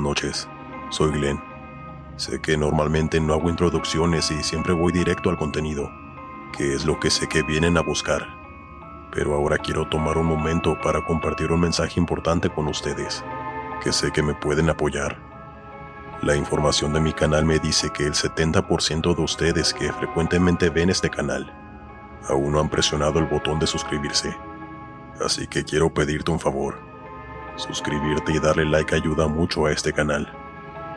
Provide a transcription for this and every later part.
noches. Soy Glenn. Sé que normalmente no hago introducciones y siempre voy directo al contenido, que es lo que sé que vienen a buscar. Pero ahora quiero tomar un momento para compartir un mensaje importante con ustedes, que sé que me pueden apoyar. La información de mi canal me dice que el 70% de ustedes que frecuentemente ven este canal aún no han presionado el botón de suscribirse. Así que quiero pedirte un favor. Suscribirte y darle like ayuda mucho a este canal.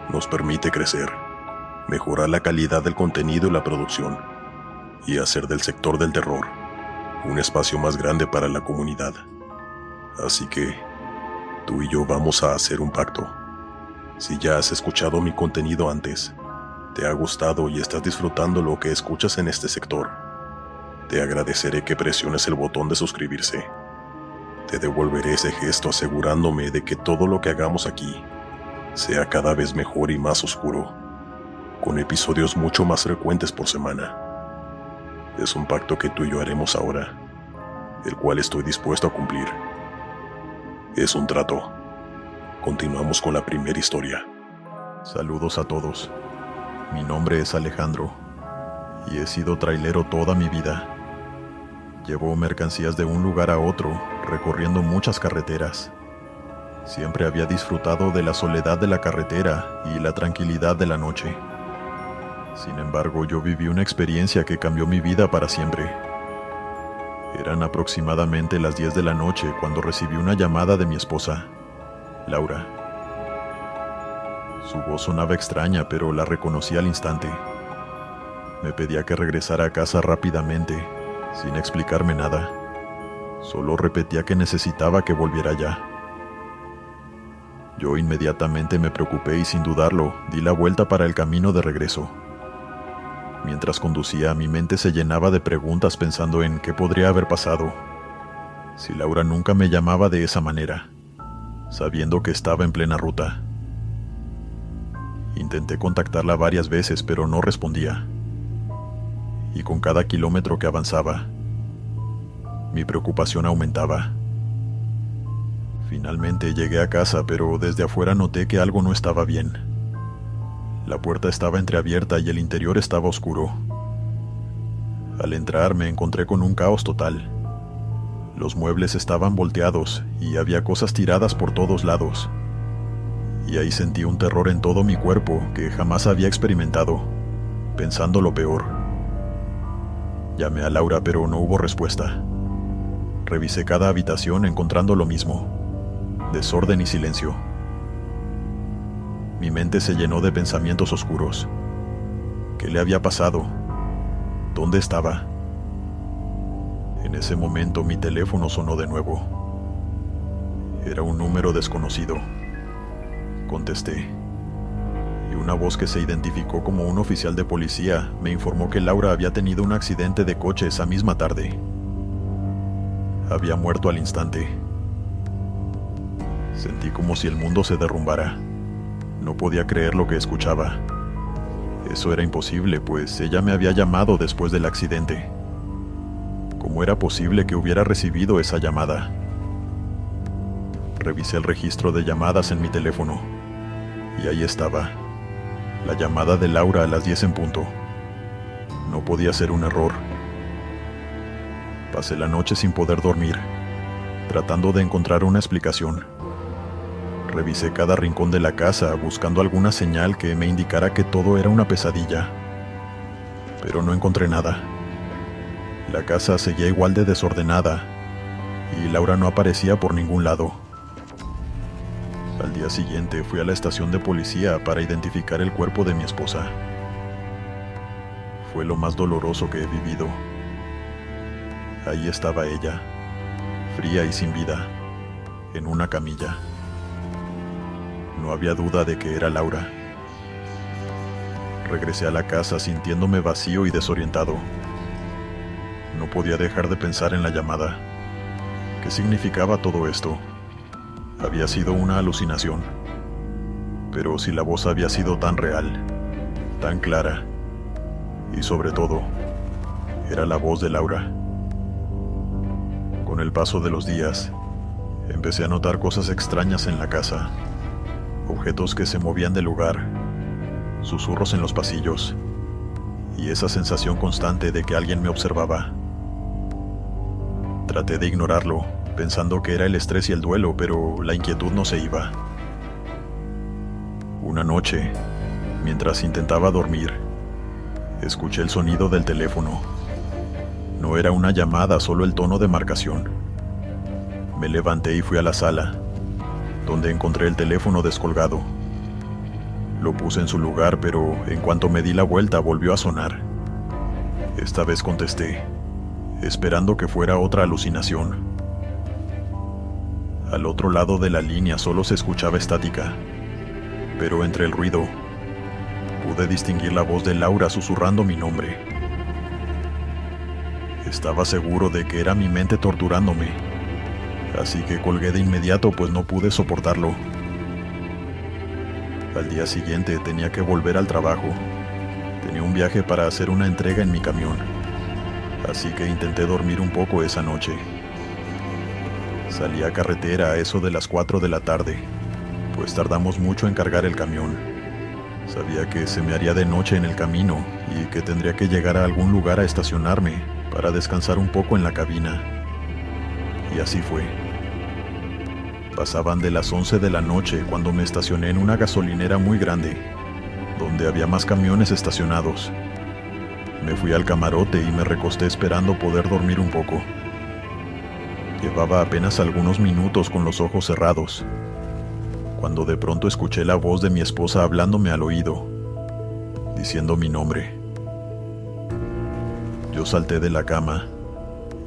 Nos permite crecer, mejorar la calidad del contenido y la producción, y hacer del sector del terror un espacio más grande para la comunidad. Así que, tú y yo vamos a hacer un pacto. Si ya has escuchado mi contenido antes, te ha gustado y estás disfrutando lo que escuchas en este sector, te agradeceré que presiones el botón de suscribirse. Te devolveré ese gesto asegurándome de que todo lo que hagamos aquí sea cada vez mejor y más oscuro, con episodios mucho más frecuentes por semana. Es un pacto que tú y yo haremos ahora, el cual estoy dispuesto a cumplir. Es un trato. Continuamos con la primera historia. Saludos a todos. Mi nombre es Alejandro, y he sido trailero toda mi vida. Llevo mercancías de un lugar a otro, recorriendo muchas carreteras. Siempre había disfrutado de la soledad de la carretera y la tranquilidad de la noche. Sin embargo, yo viví una experiencia que cambió mi vida para siempre. Eran aproximadamente las 10 de la noche cuando recibí una llamada de mi esposa, Laura. Su voz sonaba extraña, pero la reconocí al instante. Me pedía que regresara a casa rápidamente, sin explicarme nada. Solo repetía que necesitaba que volviera ya. Yo inmediatamente me preocupé y sin dudarlo, di la vuelta para el camino de regreso. Mientras conducía, mi mente se llenaba de preguntas pensando en qué podría haber pasado, si Laura nunca me llamaba de esa manera, sabiendo que estaba en plena ruta. Intenté contactarla varias veces, pero no respondía. Y con cada kilómetro que avanzaba, mi preocupación aumentaba. Finalmente llegué a casa, pero desde afuera noté que algo no estaba bien. La puerta estaba entreabierta y el interior estaba oscuro. Al entrar me encontré con un caos total. Los muebles estaban volteados y había cosas tiradas por todos lados. Y ahí sentí un terror en todo mi cuerpo que jamás había experimentado, pensando lo peor. Llamé a Laura, pero no hubo respuesta. Revisé cada habitación encontrando lo mismo: desorden y silencio. Mi mente se llenó de pensamientos oscuros. ¿Qué le había pasado? ¿Dónde estaba? En ese momento mi teléfono sonó de nuevo. Era un número desconocido. Contesté, y una voz que se identificó como un oficial de policía me informó que Laura había tenido un accidente de coche esa misma tarde. Había muerto al instante. Sentí como si el mundo se derrumbara. No podía creer lo que escuchaba. Eso era imposible, pues ella me había llamado después del accidente. ¿Cómo era posible que hubiera recibido esa llamada? Revisé el registro de llamadas en mi teléfono, y ahí estaba, la llamada de Laura a las 10 en punto. No podía ser un error. Pasé la noche sin poder dormir, tratando de encontrar una explicación. Revisé cada rincón de la casa buscando alguna señal que me indicara que todo era una pesadilla, pero no encontré nada. La casa seguía igual de desordenada y Laura no aparecía por ningún lado. Al día siguiente fui a la estación de policía para identificar el cuerpo de mi esposa. Fue lo más doloroso que he vivido. Ahí estaba ella, fría y sin vida, en una camilla. No había duda de que era Laura. Regresé a la casa sintiéndome vacío y desorientado. No podía dejar de pensar en la llamada. ¿Qué significaba todo esto? Había sido una alucinación. Pero si la voz había sido tan real, tan clara, y sobre todo, era la voz de Laura. Con el paso de los días, empecé a notar cosas extrañas en la casa. objetos que se movían del lugar, susurros en los pasillos y esa sensación constante de que alguien me observaba. Traté de ignorarlo, pensando que era el estrés y el duelo, pero la inquietud no se iba. Una noche, mientras intentaba dormir, escuché el sonido del teléfono. No era una llamada, solo el tono de marcación. Me levanté y fui a la sala, donde encontré el teléfono descolgado. Lo puse en su lugar, pero en cuanto me di la vuelta volvió a sonar. Esta vez contesté, esperando que fuera otra alucinación. Al otro lado de la línea solo se escuchaba estática, pero entre el ruido pude distinguir la voz de Laura susurrando mi nombre. Estaba seguro de que era mi mente torturándome, así que colgué de inmediato, pues no pude soportarlo. Al día siguiente tenía que volver al trabajo. Tenía un viaje para hacer una entrega en mi camión, así que intenté dormir un poco esa noche. Salí a carretera a eso de las 4 de la tarde, pues tardamos mucho en cargar el camión. Sabía que se me haría de noche en el camino y que tendría que llegar a algún lugar a estacionarme para descansar un poco en la cabina. Y así fue. Pasaban de las 11 de la noche cuando me estacioné en una gasolinera muy grande, donde había más camiones estacionados. Me fui al camarote y me recosté esperando poder dormir un poco. Llevaba apenas algunos minutos con los ojos cerrados, cuando de pronto escuché la voz de mi esposa hablándome al oído, diciendo mi nombre. Yo salté de la cama.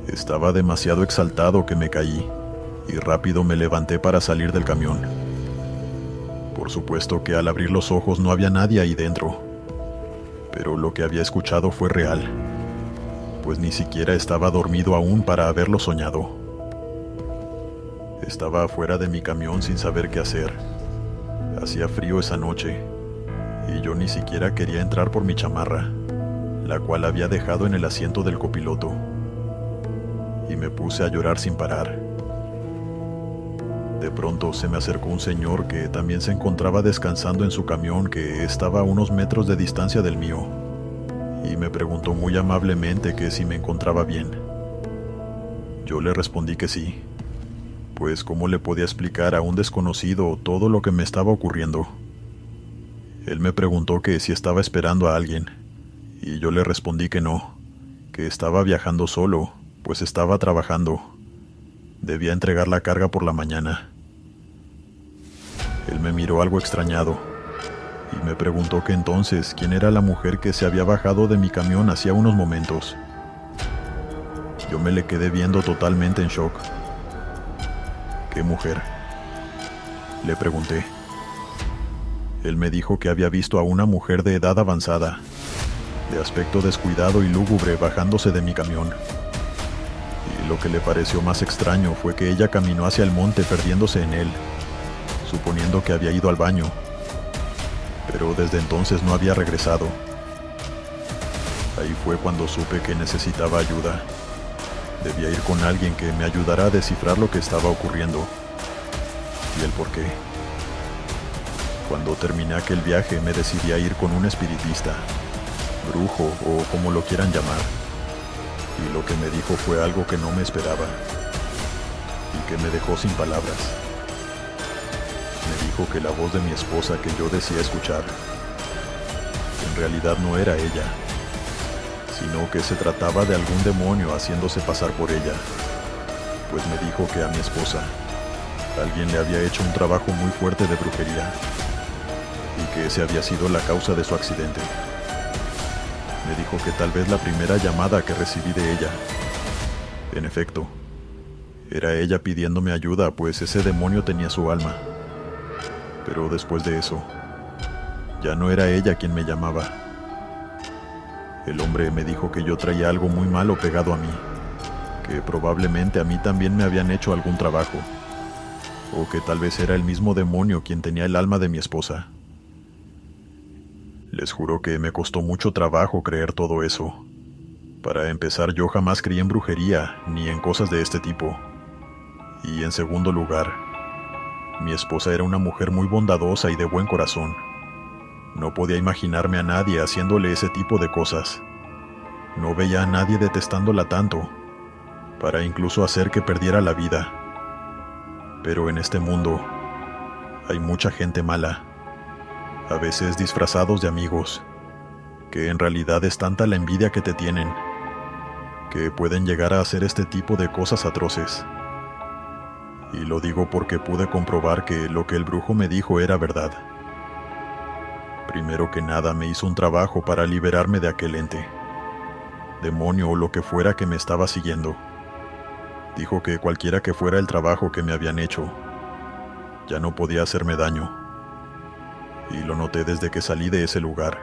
Estaba demasiado exaltado que me caí, y rápido me levanté para salir del camión. Por supuesto que al abrir los ojos no había nadie ahí dentro, pero lo que había escuchado fue real, pues ni siquiera estaba dormido aún para haberlo soñado. Estaba afuera de mi camión sin saber qué hacer. Hacía frío esa noche, y yo ni siquiera quería entrar por mi chamarra, la cual había dejado en el asiento del copiloto, y me puse a llorar sin parar. De pronto se me acercó un señor que también se encontraba descansando en su camión, que estaba a unos metros de distancia del mío, y me preguntó muy amablemente que si me encontraba bien. Yo le respondí que sí, pues cómo le podía explicar a un desconocido todo lo que me estaba ocurriendo. Él me preguntó que si estaba esperando a alguien, y yo le respondí que no, que estaba viajando solo, pues estaba trabajando. Debía entregar la carga por la mañana. Él me miró algo extrañado y me preguntó que entonces quién era la mujer que se había bajado de mi camión hacía unos momentos. Yo me le quedé viendo totalmente en shock. ¿Qué mujer?, le pregunté. Él me dijo que había visto a una mujer de edad avanzada, de aspecto descuidado y lúgubre, bajándose de mi camión. Y lo que le pareció más extraño fue que ella caminó hacia el monte perdiéndose en él, suponiendo que había ido al baño, pero desde entonces no había regresado. Ahí fue cuando supe que necesitaba ayuda. Debía ir con alguien que me ayudara a descifrar lo que estaba ocurriendo y el por qué. Cuando terminé aquel viaje me decidí a ir con un espiritista, brujo o como lo quieran llamar, y lo que me dijo fue algo que no me esperaba y que me dejó sin palabras. Me dijo que la voz de mi esposa que yo decía escuchar en realidad no era ella, sino que se trataba de algún demonio haciéndose pasar por ella, pues me dijo que a mi esposa alguien le había hecho un trabajo muy fuerte de brujería y que ese había sido la causa de su accidente. Me dijo que tal vez la primera llamada que recibí de ella, en efecto, era ella pidiéndome ayuda, pues ese demonio tenía su alma. Pero después de eso, ya no era ella quien me llamaba. El hombre me dijo que yo traía algo muy malo pegado a mí, que probablemente a mí también me habían hecho algún trabajo, o que tal vez era el mismo demonio quien tenía el alma de mi esposa. Les juro que me costó mucho trabajo creer todo eso. Para empezar, yo jamás creí en brujería ni en cosas de este tipo. Y en segundo lugar, Mi esposa era una mujer muy bondadosa y de buen corazón. No podía imaginarme a nadie haciéndole ese tipo de cosas. No veía a nadie detestándola tanto, para incluso hacer que perdiera la vida. Pero en este mundo hay mucha gente mala, a veces disfrazados de amigos, que en realidad es tanta la envidia que te tienen, que pueden llegar a hacer este tipo de cosas atroces. Y lo digo porque pude comprobar que lo que el brujo me dijo era verdad. Primero que nada me hizo un trabajo para liberarme de aquel ente, demonio o lo que fuera que me estaba siguiendo. Dijo que cualquiera que fuera el trabajo que me habían hecho, ya no podía hacerme daño. Y lo noté desde que salí de ese lugar,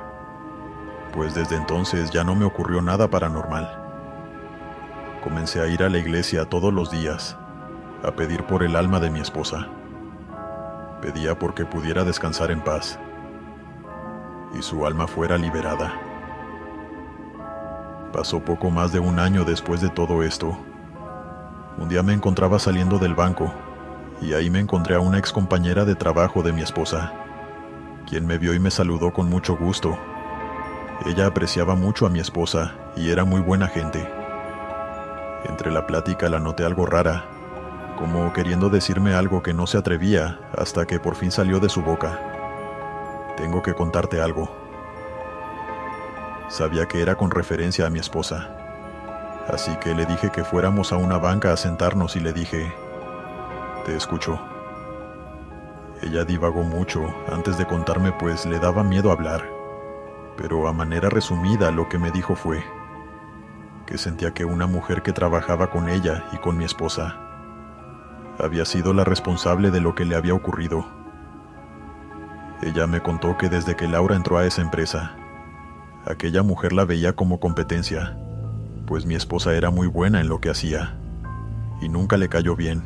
pues desde entonces ya no me ocurrió nada paranormal. Comencé a ir a la iglesia todos los días, a pedir por el alma de mi esposa. Pedía porque pudiera descansar en paz y su alma fuera liberada. Pasó poco más de un año después de todo esto. Un día me encontraba saliendo del banco y ahí me encontré a una excompañera de trabajo de mi esposa, quien me vio y me saludó con mucho gusto. Ella apreciaba mucho a mi esposa y era muy buena gente. Entre la plática la noté algo rara, como queriendo decirme algo que no se atrevía, hasta que por fin salió de su boca. Tengo que contarte algo. Sabía que era con referencia a mi esposa, así que le dije que fuéramos a una banca a sentarnos y le dije: te escucho. Ella divagó mucho antes de contarme, pues le daba miedo hablar, pero a manera resumida lo que me dijo fue que sentía que una mujer que trabajaba con ella y con mi esposa había sido la responsable de lo que le había ocurrido. Ella me contó que desde que Laura entró a esa empresa, aquella mujer la veía como competencia, pues mi esposa era muy buena en lo que hacía y nunca le cayó bien.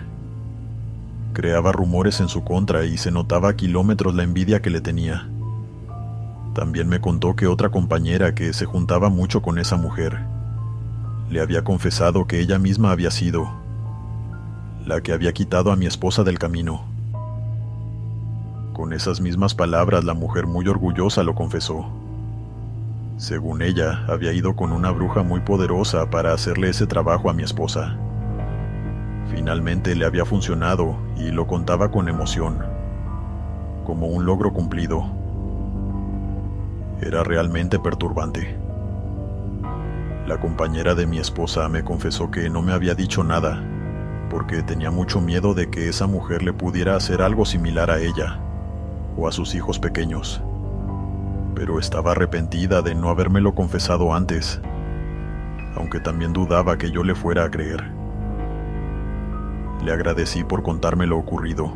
Creaba rumores en su contra y se notaba a kilómetros la envidia que le tenía. También me contó que otra compañera que se juntaba mucho con esa mujer le había confesado que ella misma había sido la que había quitado a mi esposa del camino. Con esas mismas palabras, la mujer muy orgullosa lo confesó. Según ella, había ido con una bruja muy poderosa para hacerle ese trabajo a mi esposa. Finalmente le había funcionado y lo contaba con emoción, como un logro cumplido. Era realmente perturbante. La compañera de mi esposa me confesó que no me había dicho nada, porque tenía mucho miedo de que esa mujer le pudiera hacer algo similar a ella, o a sus hijos pequeños. Pero estaba arrepentida de no habérmelo confesado antes, aunque también dudaba que yo le fuera a creer. Le agradecí por contarme lo ocurrido.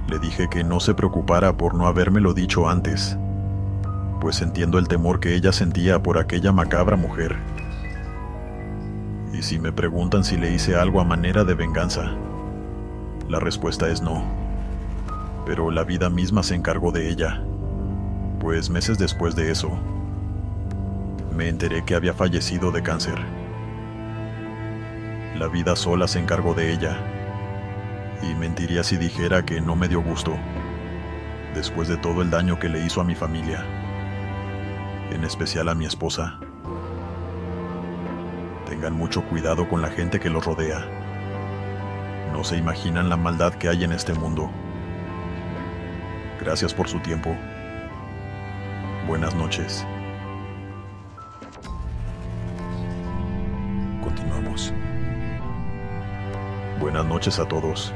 Le dije que no se preocupara por no habérmelo dicho antes, pues entiendo el temor que ella sentía por aquella macabra mujer. Y si me preguntan si le hice algo a manera de venganza, la respuesta es no. Pero la vida misma se encargó de ella, pues meses después de eso, me enteré que había fallecido de cáncer. La vida sola se encargó de ella, y mentiría si dijera que no me dio gusto, después de todo el daño que le hizo a mi familia, en especial a mi esposa. Tengan mucho cuidado con la gente que los rodea. No se imaginan la maldad que hay en este mundo. Gracias por su tiempo. Buenas noches. Continuamos. Buenas noches a todos.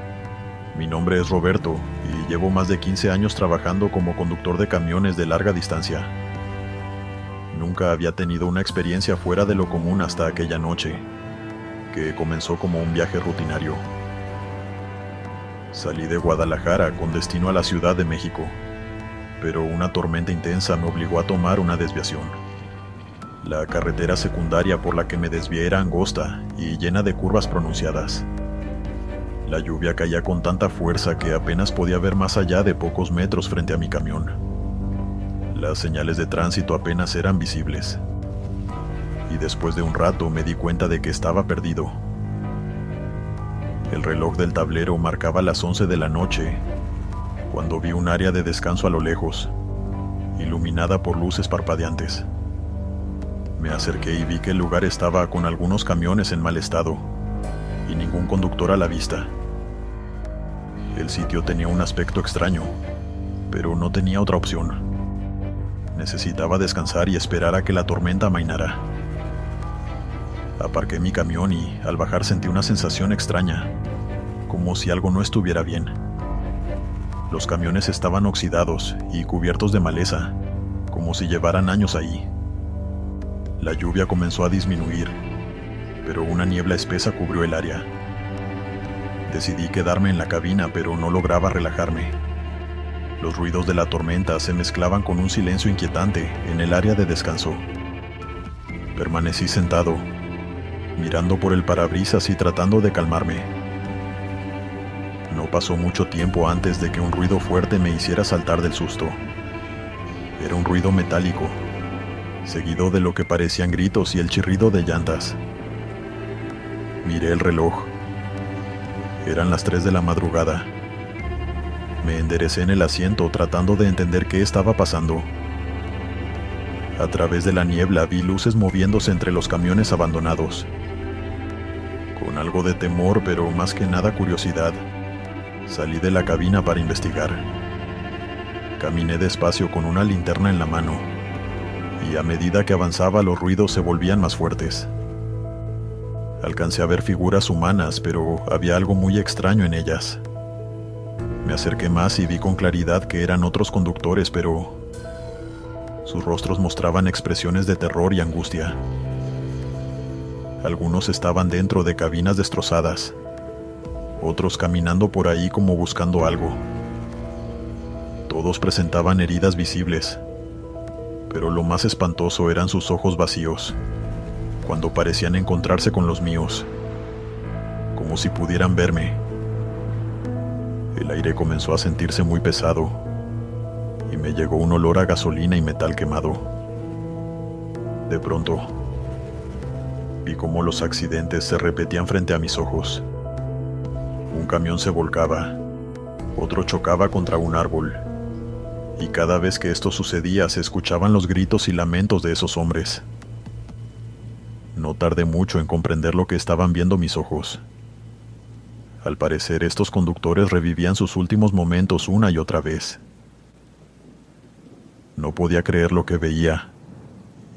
Mi nombre es Roberto y llevo más de 15 años trabajando como conductor de camiones de larga distancia. Nunca había tenido una experiencia fuera de lo común hasta aquella noche, que comenzó como un viaje rutinario. Salí de Guadalajara con destino a la Ciudad de México, pero una tormenta intensa me obligó a tomar una desviación. La carretera secundaria por la que me desvié era angosta y llena de curvas pronunciadas. La lluvia caía con tanta fuerza que apenas podía ver más allá de pocos metros frente a mi camión. Las señales de tránsito apenas eran visibles. Y después de un rato me di cuenta de que estaba perdido. El reloj del tablero marcaba las 11 de la noche, cuando vi un área de descanso a lo lejos, iluminada por luces parpadeantes. Me acerqué y vi que el lugar estaba con algunos camiones en mal estado, y ningún conductor a la vista. El sitio tenía un aspecto extraño, pero no tenía otra opción. Necesitaba descansar y esperar a que la tormenta amainara. Aparqué mi camión y, al bajar, sentí una sensación extraña, como si algo no estuviera bien. Los camiones estaban oxidados y cubiertos de maleza, como si llevaran años ahí. La lluvia comenzó a disminuir, pero una niebla espesa cubrió el área. Decidí quedarme en la cabina, pero no lograba relajarme. Los ruidos de la tormenta se mezclaban con un silencio inquietante en el área de descanso. Permanecí sentado, mirando por el parabrisas y tratando de calmarme. No pasó mucho tiempo antes de que un ruido fuerte me hiciera saltar del susto. Era un ruido metálico, seguido de lo que parecían gritos y el chirrido de llantas. Miré el reloj. Eran las 3 de la madrugada. Me enderecé en el asiento tratando de entender qué estaba pasando. A través de la niebla vi luces moviéndose entre los camiones abandonados. Con algo de temor, pero más que nada curiosidad, salí de la cabina para investigar. Caminé despacio con una linterna en la mano, y a medida que avanzaba los ruidos se volvían más fuertes. Alcancé a ver figuras humanas, pero había algo muy extraño en ellas. Me acerqué más y vi con claridad que eran otros conductores, pero sus rostros mostraban expresiones de terror y angustia. Algunos estaban dentro de cabinas destrozadas, otros caminando por ahí como buscando algo. Todos presentaban heridas visibles, pero lo más espantoso eran sus ojos vacíos, cuando parecían encontrarse con los míos, como si pudieran verme. El aire comenzó a sentirse muy pesado, y me llegó un olor a gasolina y metal quemado. De pronto, vi cómo los accidentes se repetían frente a mis ojos. Un camión se volcaba, otro chocaba contra un árbol, y cada vez que esto sucedía se escuchaban los gritos y lamentos de esos hombres. No tardé mucho en comprender lo que estaban viendo mis ojos. Al parecer, estos conductores revivían sus últimos momentos una y otra vez. No podía creer lo que veía.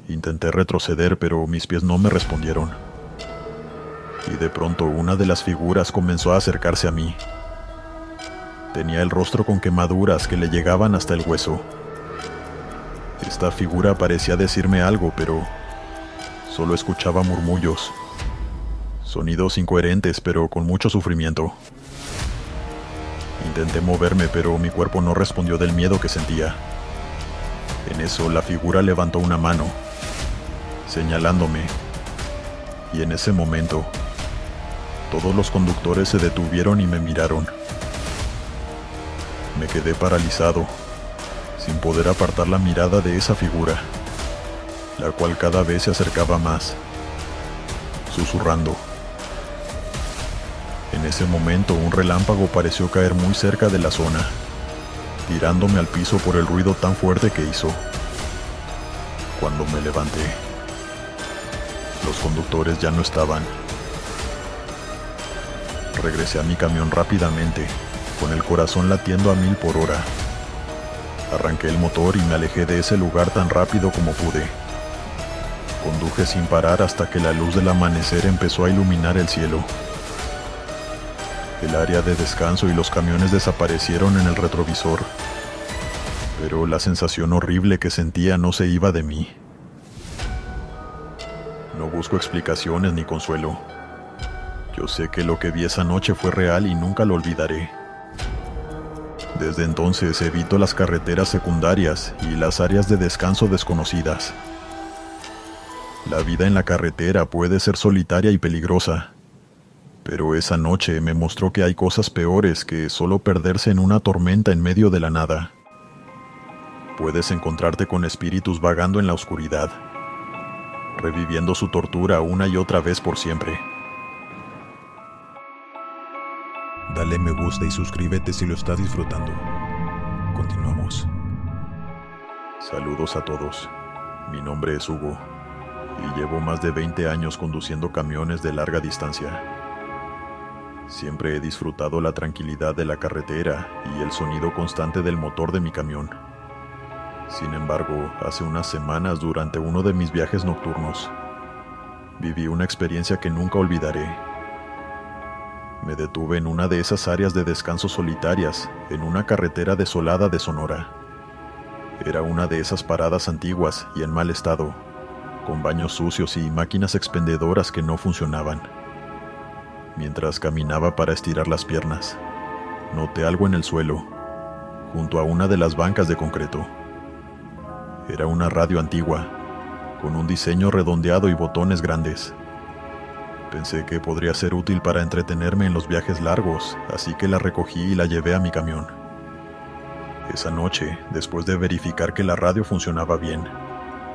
Intenté retroceder, pero mis pies no me respondieron. Y de pronto una de las figuras comenzó a acercarse a mí. Tenía el rostro con quemaduras que le llegaban hasta el hueso. Esta figura parecía decirme algo, pero solo escuchaba murmullos. Sonidos incoherentes, pero con mucho sufrimiento. Intenté moverme, pero mi cuerpo no respondió del miedo que sentía. En eso, la figura levantó una mano, señalándome, y en ese momento, todos los conductores se detuvieron y me miraron. Me quedé paralizado, sin poder apartar la mirada de esa figura, la cual cada vez se acercaba más, susurrando. En ese momento, un relámpago pareció caer muy cerca de la zona, tirándome al piso por el ruido tan fuerte que hizo. Cuando me levanté, los conductores ya no estaban. Regresé a mi camión rápidamente, con el corazón latiendo a 1000 por hora. Arranqué el motor y me alejé de ese lugar tan rápido como pude. Conduje sin parar hasta que la luz del amanecer empezó a iluminar el cielo. El área de descanso y los camiones desaparecieron en el retrovisor, pero la sensación horrible que sentía no se iba de mí. No busco explicaciones ni consuelo. Yo sé que lo que vi esa noche fue real y nunca lo olvidaré. Desde entonces evito las carreteras secundarias y las áreas de descanso desconocidas. La vida en la carretera puede ser solitaria y peligrosa, pero esa noche me mostró que hay cosas peores que solo perderse en una tormenta en medio de la nada. Puedes encontrarte con espíritus vagando en la oscuridad, reviviendo su tortura una y otra vez por siempre. dale me gusta y suscríbete si lo estás disfrutando. Continuamos. Saludos a todos. Mi nombre es Hugo y llevo más de 20 años conduciendo camiones de larga distancia. Siempre he disfrutado la tranquilidad de la carretera y el sonido constante del motor de mi camión. Sin embargo, hace unas semanas, durante uno de mis viajes nocturnos, viví una experiencia que nunca olvidaré. Me detuve en una de esas áreas de descanso solitarias, en una carretera desolada de Sonora. Era una de esas paradas antiguas y en mal estado, con baños sucios y máquinas expendedoras que no funcionaban. Mientras caminaba para estirar las piernas, noté algo en el suelo, junto a una de las bancas de concreto. Era una radio antigua, con un diseño redondeado y botones grandes. Pensé que podría ser útil para entretenerme en los viajes largos, así que la recogí y la llevé a mi camión. Esa noche, después de verificar que la radio funcionaba bien,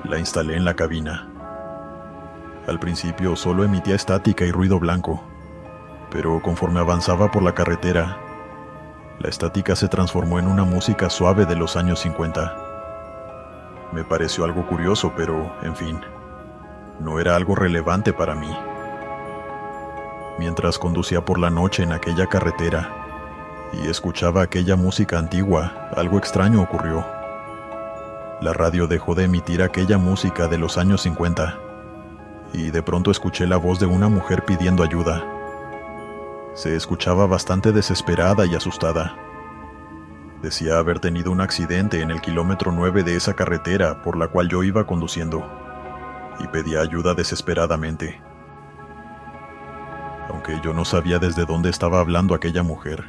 la instalé en la cabina. Al principio solo emitía estática y ruido blanco, pero conforme avanzaba por la carretera, la estática se transformó en una música suave de los años 50. Me pareció algo curioso, pero, en fin, no era algo relevante para mí. Mientras conducía por la noche en aquella carretera y escuchaba aquella música antigua, algo extraño ocurrió. La radio dejó de emitir aquella música de los años 50 y de pronto escuché la voz de una mujer pidiendo ayuda. Se escuchaba bastante desesperada y asustada. Decía haber tenido un accidente en el kilómetro 9 de esa carretera por la cual yo iba conduciendo, y pedía ayuda desesperadamente. Aunque yo no sabía desde dónde estaba hablando aquella mujer,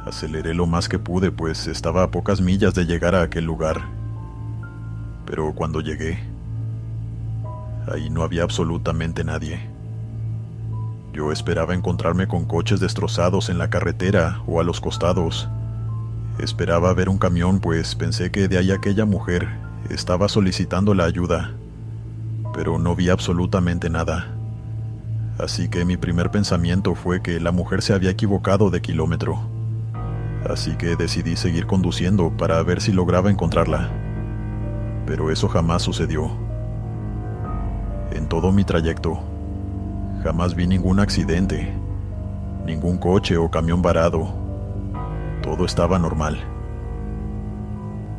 aceleré lo más que pude, pues estaba a pocas millas de llegar a aquel lugar. Pero cuando llegué, ahí no había absolutamente nadie. Yo esperaba encontrarme con coches destrozados en la carretera o a los costados. Esperaba ver un camión, pues pensé que de ahí aquella mujer estaba solicitando la ayuda, pero no vi absolutamente nada. Así que mi primer pensamiento fue que la mujer se había equivocado de kilómetro. Así que decidí seguir conduciendo para ver si lograba encontrarla. Pero eso jamás sucedió. En todo mi trayecto, jamás vi ningún accidente, ningún coche o camión varado. Todo estaba normal.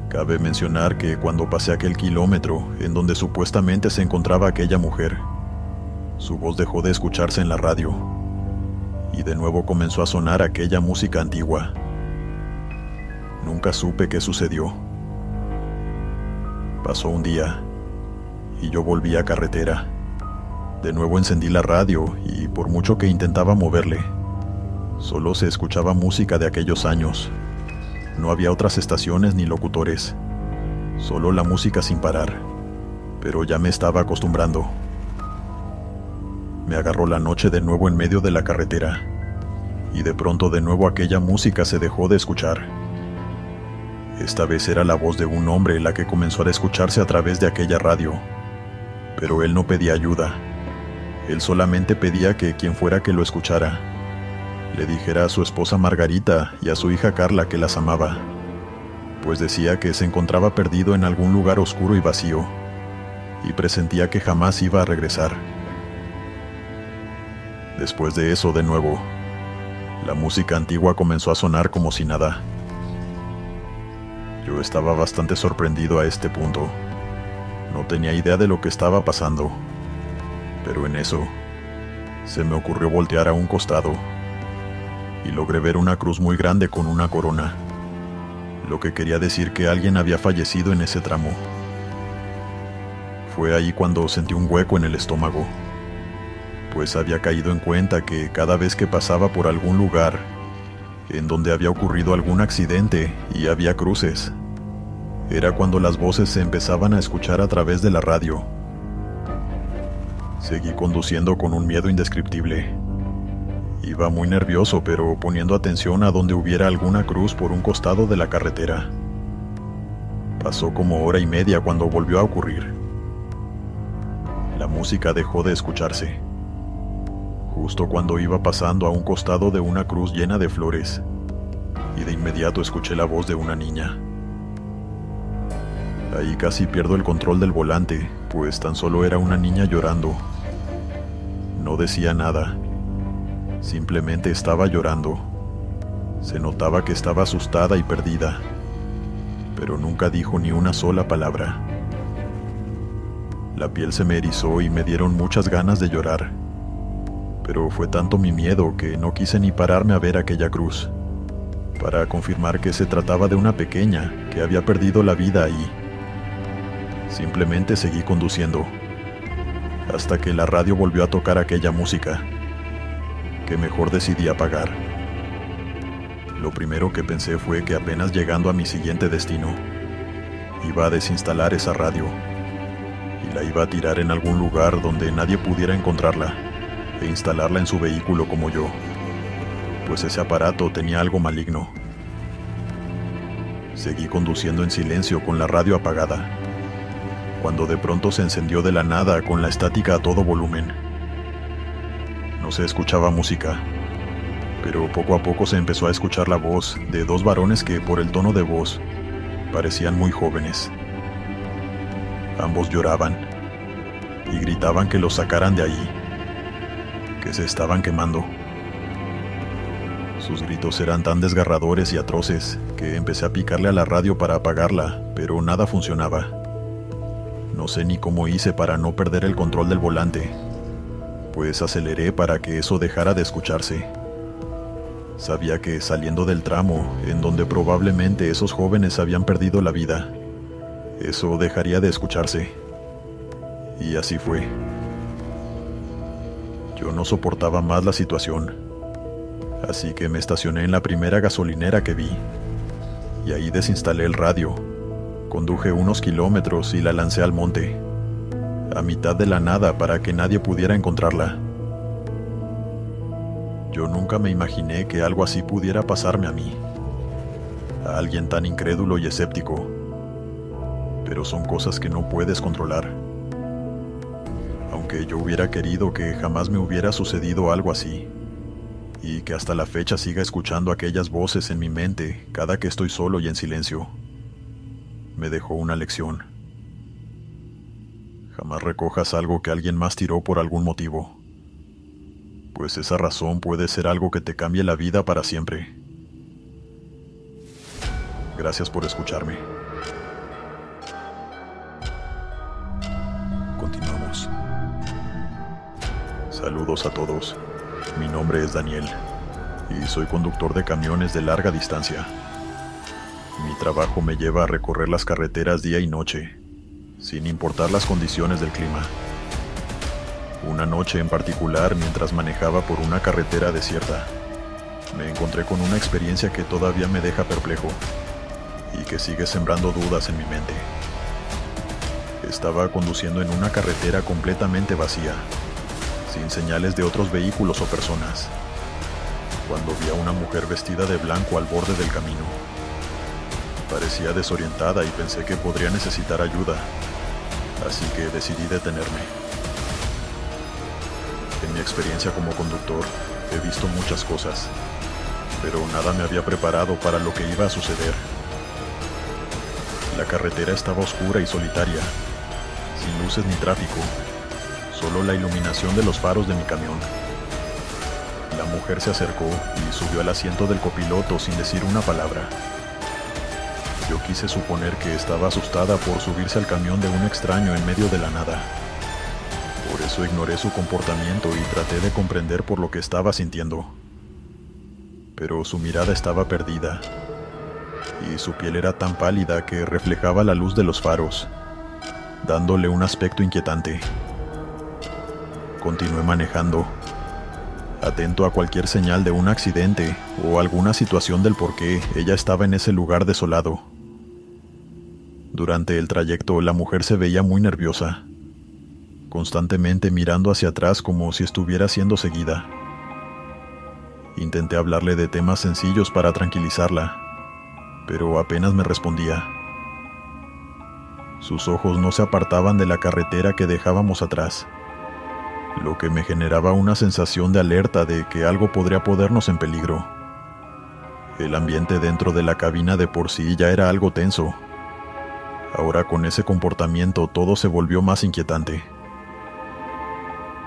Cabe mencionar que cuando pasé aquel kilómetro en donde supuestamente se encontraba aquella mujer, su voz dejó de escucharse en la radio y de nuevo comenzó a sonar aquella música antigua. Nunca supe qué sucedió. Pasó un día y yo volví a carretera. De nuevo encendí la radio y por mucho que intentaba moverle, solo se escuchaba música de aquellos años. No había otras estaciones ni locutores, solo la música sin parar, pero ya me estaba acostumbrando. Me agarró la noche de nuevo en medio de la carretera, y de pronto de nuevo aquella música se dejó de escuchar. Esta vez era la voz de un hombre la que comenzó a escucharse a través de aquella radio, pero él no pedía ayuda. Él solamente pedía que quien fuera que lo escuchara le dijera a su esposa Margarita y a su hija Carla que las amaba, pues decía que se encontraba perdido en algún lugar oscuro y vacío, y presentía que jamás iba a regresar. Después de eso, de nuevo, la música antigua comenzó a sonar como si nada. Yo estaba bastante sorprendido a este punto. No tenía idea de lo que estaba pasando, pero en eso, se me ocurrió voltear a un costado y logré ver una cruz muy grande con una corona, lo que quería decir que alguien había fallecido en ese tramo. Fue ahí cuando sentí un hueco en el estómago, pues había caído en cuenta que cada vez que pasaba por algún lugar en donde había ocurrido algún accidente y había cruces, era cuando las voces se empezaban a escuchar a través de la radio. Seguí conduciendo con un miedo indescriptible. Iba muy nervioso, pero poniendo atención a donde hubiera alguna cruz por un costado de la carretera. Pasó como hora y media cuando volvió a ocurrir. La música dejó de escucharse. justo cuando iba pasando a un costado de una cruz llena de flores, y de inmediato escuché la voz de una niña. Ahí casi pierdo el control del volante, pues tan solo era una niña llorando. No decía nada, simplemente estaba llorando. Se notaba que estaba asustada y perdida, pero nunca dijo ni una sola palabra. La piel se me erizó y me dieron muchas ganas de llorar, pero fue tanto mi miedo que no quise ni pararme a ver aquella cruz, para confirmar que se trataba de una pequeña que había perdido la vida ahí. Simplemente seguí conduciendo, hasta que la radio volvió a tocar aquella música, que mejor decidí apagar. Lo primero que pensé fue que apenas llegando a mi siguiente destino, iba a desinstalar esa radio, y la iba a tirar en algún lugar donde nadie pudiera encontrarla, e instalarla en su vehículo como yo, pues ese aparato tenía algo maligno. Seguí conduciendo en silencio con la radio apagada, cuando de pronto se encendió de la nada con la estática a todo volumen. No se escuchaba música, pero poco a poco se empezó a escuchar la voz de dos varones que, por el tono de voz, parecían muy jóvenes. Ambos lloraban y gritaban que los sacaran de ahí, que se estaban quemando. Sus gritos eran tan desgarradores y atroces que empecé a picarle a la radio para apagarla, pero nada funcionaba. No sé ni cómo hice para no perder el control del volante, pues aceleré para que eso dejara de escucharse. Sabía que saliendo del tramo, en donde probablemente esos jóvenes habían perdido la vida, eso dejaría de escucharse. Y así fue. Yo no soportaba más la situación, así que me estacioné en la primera gasolinera que vi, y ahí desinstalé el radio. Conduje unos kilómetros y la lancé al monte, a mitad de la nada para que nadie pudiera encontrarla. Yo nunca me imaginé que algo así pudiera pasarme a mí, a alguien tan incrédulo y escéptico, pero son cosas que no puedes controlar. Aunque yo hubiera querido que jamás me hubiera sucedido algo así, y que hasta la fecha siga escuchando aquellas voces en mi mente cada que estoy solo y en silencio, me dejó una lección. Jamás recojas algo que alguien más tiró por algún motivo, pues esa razón puede ser algo que te cambie la vida para siempre. Gracias por escucharme. Continuamos. Saludos a todos. Mi nombre es Daniel y soy conductor de camiones de larga distancia. Mi trabajo me lleva a recorrer las carreteras día y noche, sin importar las condiciones del clima. Una noche en particular, mientras manejaba por una carretera desierta, me encontré con una experiencia que todavía me deja perplejo y que sigue sembrando dudas en mi mente. Estaba conduciendo en una carretera completamente vacía, sin señales de otros vehículos o personas, cuando vi a una mujer vestida de blanco al borde del camino. Parecía desorientada y pensé que podría necesitar ayuda, así que decidí detenerme. En mi experiencia como conductor, he visto muchas cosas, pero nada me había preparado para lo que iba a suceder. La carretera estaba oscura y solitaria, sin luces ni tráfico, solo la iluminación de los faros de mi camión. La mujer se acercó y subió al asiento del copiloto sin decir una palabra. Yo quise suponer que estaba asustada por subirse al camión de un extraño en medio de la nada. Por eso ignoré su comportamiento y traté de comprender por lo que estaba sintiendo. Pero su mirada estaba perdida, y su piel era tan pálida que reflejaba la luz de los faros, dándole un aspecto inquietante. Continué manejando, atento a cualquier señal de un accidente o alguna situación del por qué ella estaba en ese lugar desolado. Durante el trayecto, la mujer se veía muy nerviosa, constantemente mirando hacia atrás como si estuviera siendo seguida. Intenté hablarle de temas sencillos para tranquilizarla, pero apenas me respondía. Sus ojos no se apartaban de la carretera que dejábamos atrás, lo que me generaba una sensación de alerta de que algo podría ponernos en peligro. El ambiente dentro de la cabina de por sí ya era algo tenso. Ahora con ese comportamiento todo se volvió más inquietante.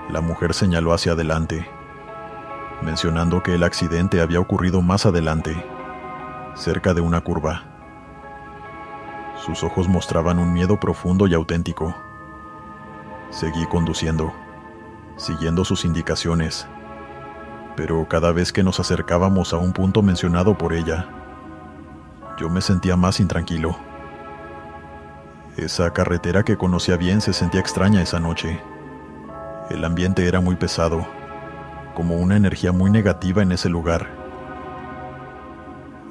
La mujer señaló hacia adelante, mencionando que el accidente había ocurrido más adelante, cerca de una curva. Sus ojos mostraban un miedo profundo y auténtico. Seguí conduciendo, siguiendo sus indicaciones, pero cada vez que nos acercábamos a un punto mencionado por ella, yo me sentía más intranquilo. Esa carretera que conocía bien se sentía extraña esa noche. El ambiente era muy pesado, como una energía muy negativa en ese lugar.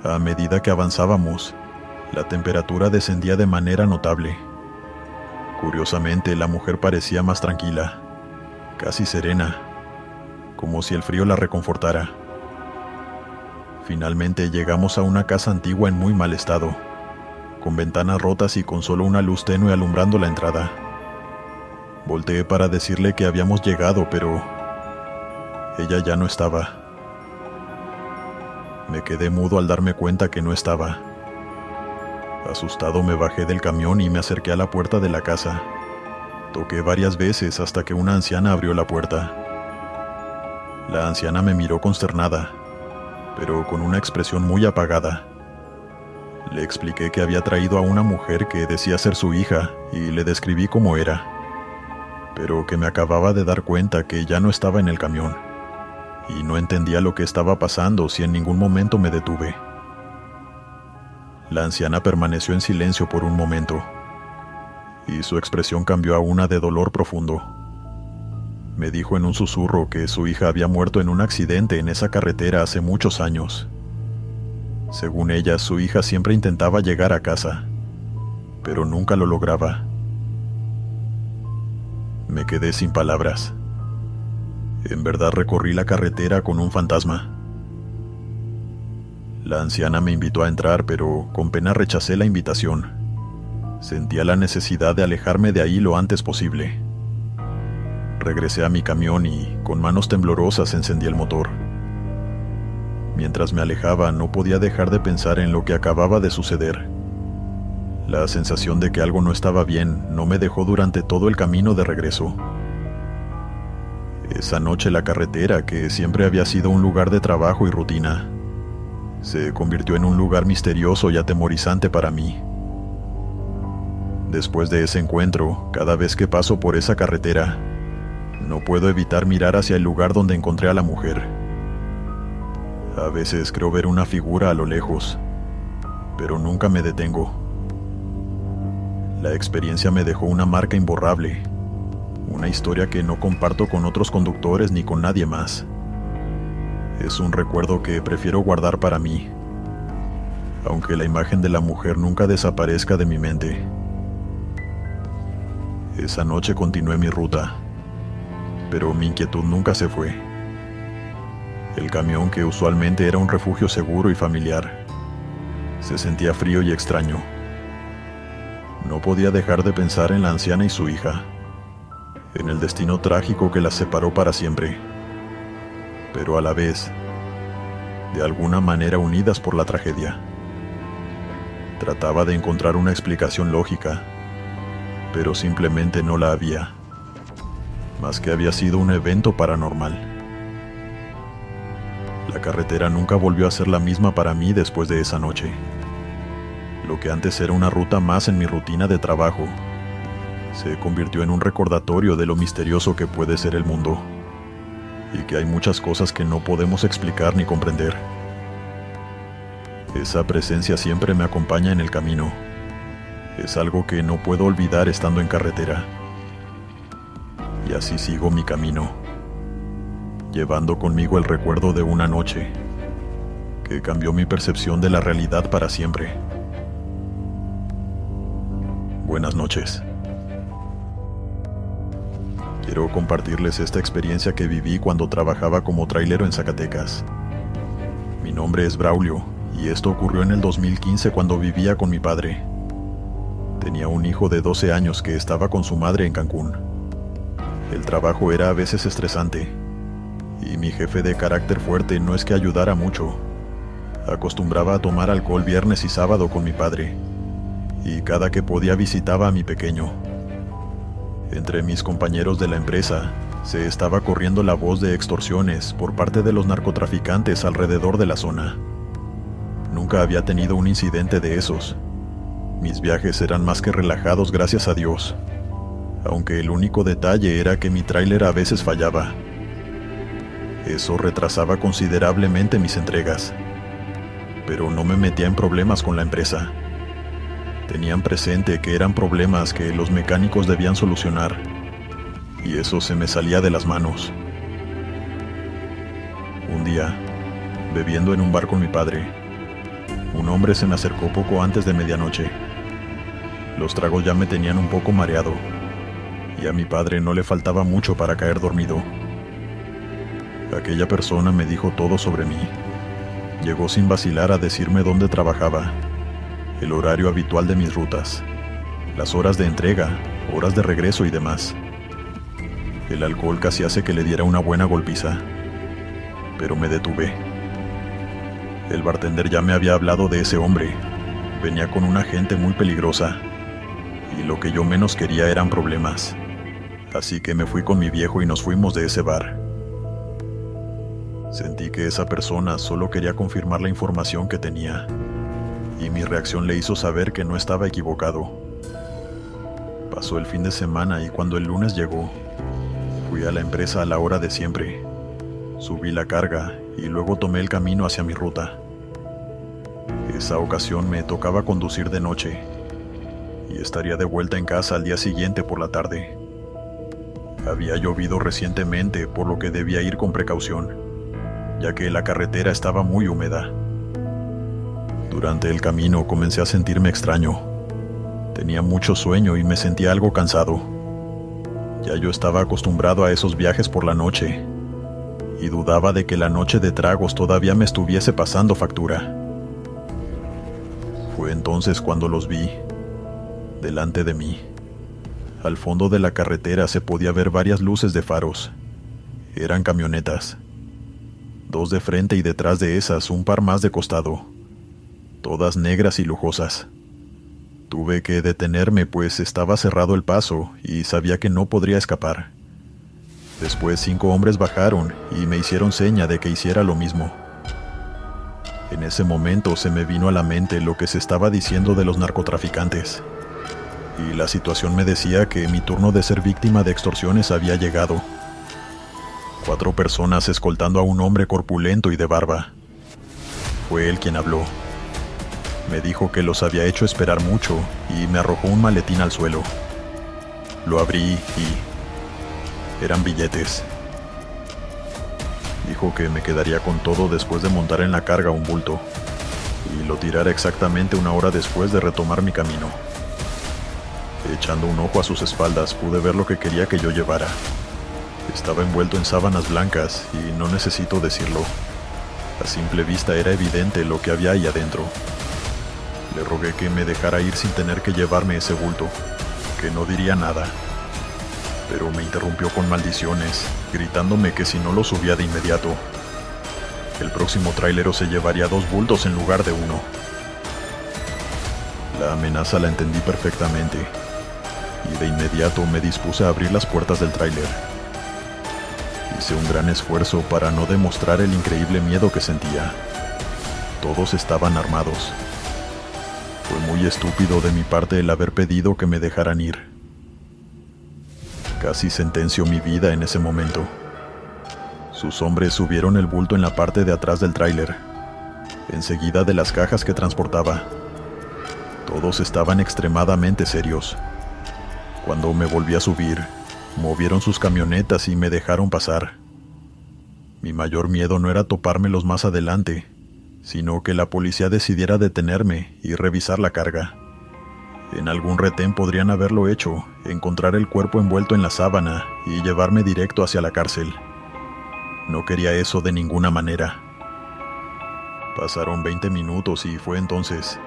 A medida que avanzábamos, la temperatura descendía de manera notable. Curiosamente, la mujer parecía más tranquila, casi serena, como si el frío la reconfortara. Finalmente llegamos a una casa antigua en muy mal estado, con ventanas rotas y con solo una luz tenue alumbrando la entrada. Volteé para decirle que habíamos llegado, pero ella ya no estaba. Me quedé mudo al darme cuenta que no estaba. Asustado me bajé del camión y me acerqué a la puerta de la casa. Toqué varias veces hasta que una anciana abrió la puerta. La anciana me miró consternada, pero con una expresión muy apagada. Le expliqué que había traído a una mujer que decía ser su hija y le describí cómo era, pero que me acababa de dar cuenta que ya no estaba en el camión, y no entendía lo que estaba pasando si en ningún momento me detuve. La anciana permaneció en silencio por un momento, y su expresión cambió a una de dolor profundo. Me dijo en un susurro que su hija había muerto en un accidente en esa carretera hace muchos años. Según ella, su hija siempre intentaba llegar a casa, pero nunca lo lograba. Me quedé sin palabras. En verdad recorrí la carretera con un fantasma. La anciana me invitó a entrar, pero con pena rechacé la invitación. Sentía la necesidad de alejarme de ahí lo antes posible. Regresé a mi camión y, con manos temblorosas, encendí el motor. Mientras me alejaba, no podía dejar de pensar en lo que acababa de suceder. La sensación de que algo no estaba bien no me dejó durante todo el camino de regreso. Esa noche la carretera, que siempre había sido un lugar de trabajo y rutina, se convirtió en un lugar misterioso y atemorizante para mí. Después de ese encuentro, cada vez que paso por esa carretera, no puedo evitar mirar hacia el lugar donde encontré a la mujer. A veces creo ver una figura a lo lejos, pero nunca me detengo. La experiencia me dejó una marca imborrable, una historia que no comparto con otros conductores ni con nadie más. Es un recuerdo que prefiero guardar para mí, aunque la imagen de la mujer nunca desaparezca de mi mente. Esa noche continué mi ruta, pero mi inquietud nunca se fue. El camión, que usualmente era un refugio seguro y familiar, se sentía frío y extraño. No podía dejar de pensar en la anciana y su hija, en el destino trágico que las separó para siempre, pero a la vez, de alguna manera unidas por la tragedia. Trataba de encontrar una explicación lógica, pero simplemente no la había, más que había sido un evento paranormal. La carretera nunca volvió a ser la misma para mí después de esa noche. Lo que antes era una ruta más en mi rutina de trabajo, se convirtió en un recordatorio de lo misterioso que puede ser el mundo, y que hay muchas cosas que no podemos explicar ni comprender. Esa presencia siempre me acompaña en el camino. Es algo que no puedo olvidar estando en carretera. Y así sigo mi camino, llevando conmigo el recuerdo de una noche que cambió mi percepción de la realidad para siempre. Buenas noches. Quiero compartirles esta experiencia que viví cuando trabajaba como trailero en Zacatecas. Mi nombre es Braulio, y esto ocurrió en el 2015 cuando vivía con mi padre. Tenía un hijo de 12 años que estaba con su madre en Cancún. El trabajo era a veces estresante, y mi jefe de carácter fuerte no es que ayudara mucho. Acostumbraba a tomar alcohol viernes y sábado con mi padre, y cada que podía visitaba a mi pequeño. Entre mis compañeros de la empresa, se estaba corriendo la voz de extorsiones por parte de los narcotraficantes alrededor de la zona. Nunca había tenido un incidente de esos. Mis viajes eran más que relajados, gracias a Dios, aunque el único detalle era que mi tráiler a veces fallaba. Eso retrasaba considerablemente mis entregas, pero no me metía en problemas con la empresa. Tenían presente que eran problemas que los mecánicos debían solucionar, y eso se me salía de las manos. Un día, bebiendo en un bar con mi padre, un hombre se me acercó poco antes de medianoche. Los tragos ya me tenían un poco mareado, y a mi padre no le faltaba mucho para caer dormido. Aquella persona me dijo todo sobre mí. Llegó sin vacilar a decirme dónde trabajaba, el horario habitual de mis rutas, las horas de entrega, horas de regreso y demás. El alcohol casi hace que le diera una buena golpiza, pero me detuve. El bartender ya me había hablado de ese hombre. Venía con una gente muy peligrosa, y lo que yo menos quería eran problemas. Así que me fui con mi viejo y nos fuimos de ese bar. Sentí que esa persona solo quería confirmar la información que tenía, y mi reacción le hizo saber que no estaba equivocado. Pasó el fin de semana y cuando el lunes llegó, fui a la empresa a la hora de siempre. Subí la carga y luego tomé el camino hacia mi ruta. Esa ocasión me tocaba conducir de noche, y estaría de vuelta en casa al día siguiente por la tarde. Había llovido recientemente, por lo que debía ir con precaución, ya que la carretera estaba muy húmeda. Durante el camino comencé a sentirme extraño. Tenía mucho sueño y me sentía algo cansado. Ya yo estaba acostumbrado a esos viajes por la noche, y dudaba de que la noche de tragos todavía me estuviese pasando factura. Fue entonces cuando los vi, delante de mí. Al fondo de la carretera se podía ver varias luces de faros. Eran camionetas. 2 de frente y detrás de esas un par más de costado. Todas negras y lujosas. Tuve que detenerme pues estaba cerrado el paso y sabía que no podría escapar. Después 5 hombres bajaron y me hicieron seña de que hiciera lo mismo. En ese momento se me vino a la mente lo que se estaba diciendo de los narcotraficantes. Y la situación me decía que mi turno de ser víctima de extorsiones había llegado. 4 personas escoltando a un hombre corpulento y de barba. Fue él quien habló. Me dijo que los había hecho esperar mucho y me arrojó un maletín al suelo. Lo abrí y eran billetes. Dijo que me quedaría con todo después de montar en la carga un bulto y lo tirara exactamente 1 hora después de retomar mi camino. Echando un ojo a sus espaldas pude ver lo que quería que yo llevara. Estaba envuelto en sábanas blancas y no necesito decirlo. A simple vista era evidente lo que había ahí adentro. Le rogué que me dejara ir sin tener que llevarme ese bulto, que no diría nada. Pero me interrumpió con maldiciones, gritándome que si no lo subía de inmediato, el próximo trailero se llevaría 2 bultos en lugar de 1. La amenaza la entendí perfectamente, y de inmediato me dispuse a abrir las puertas del tráiler. Hice un gran esfuerzo para no demostrar el increíble miedo que sentía. Todos estaban armados. Fue muy estúpido de mi parte el haber pedido que me dejaran ir. Casi sentenció mi vida en ese momento. Sus hombres subieron el bulto en la parte de atrás del tráiler, enseguida de las cajas que transportaba. Todos estaban extremadamente serios. Cuando me volví a subir, movieron sus camionetas y me dejaron pasar. Mi mayor miedo no era topármelos más adelante, sino que la policía decidiera detenerme y revisar la carga. En algún retén podrían haberlo hecho, encontrar el cuerpo envuelto en la sábana y llevarme directo hacia la cárcel. No quería eso de ninguna manera. Pasaron 20 minutos y fue entonces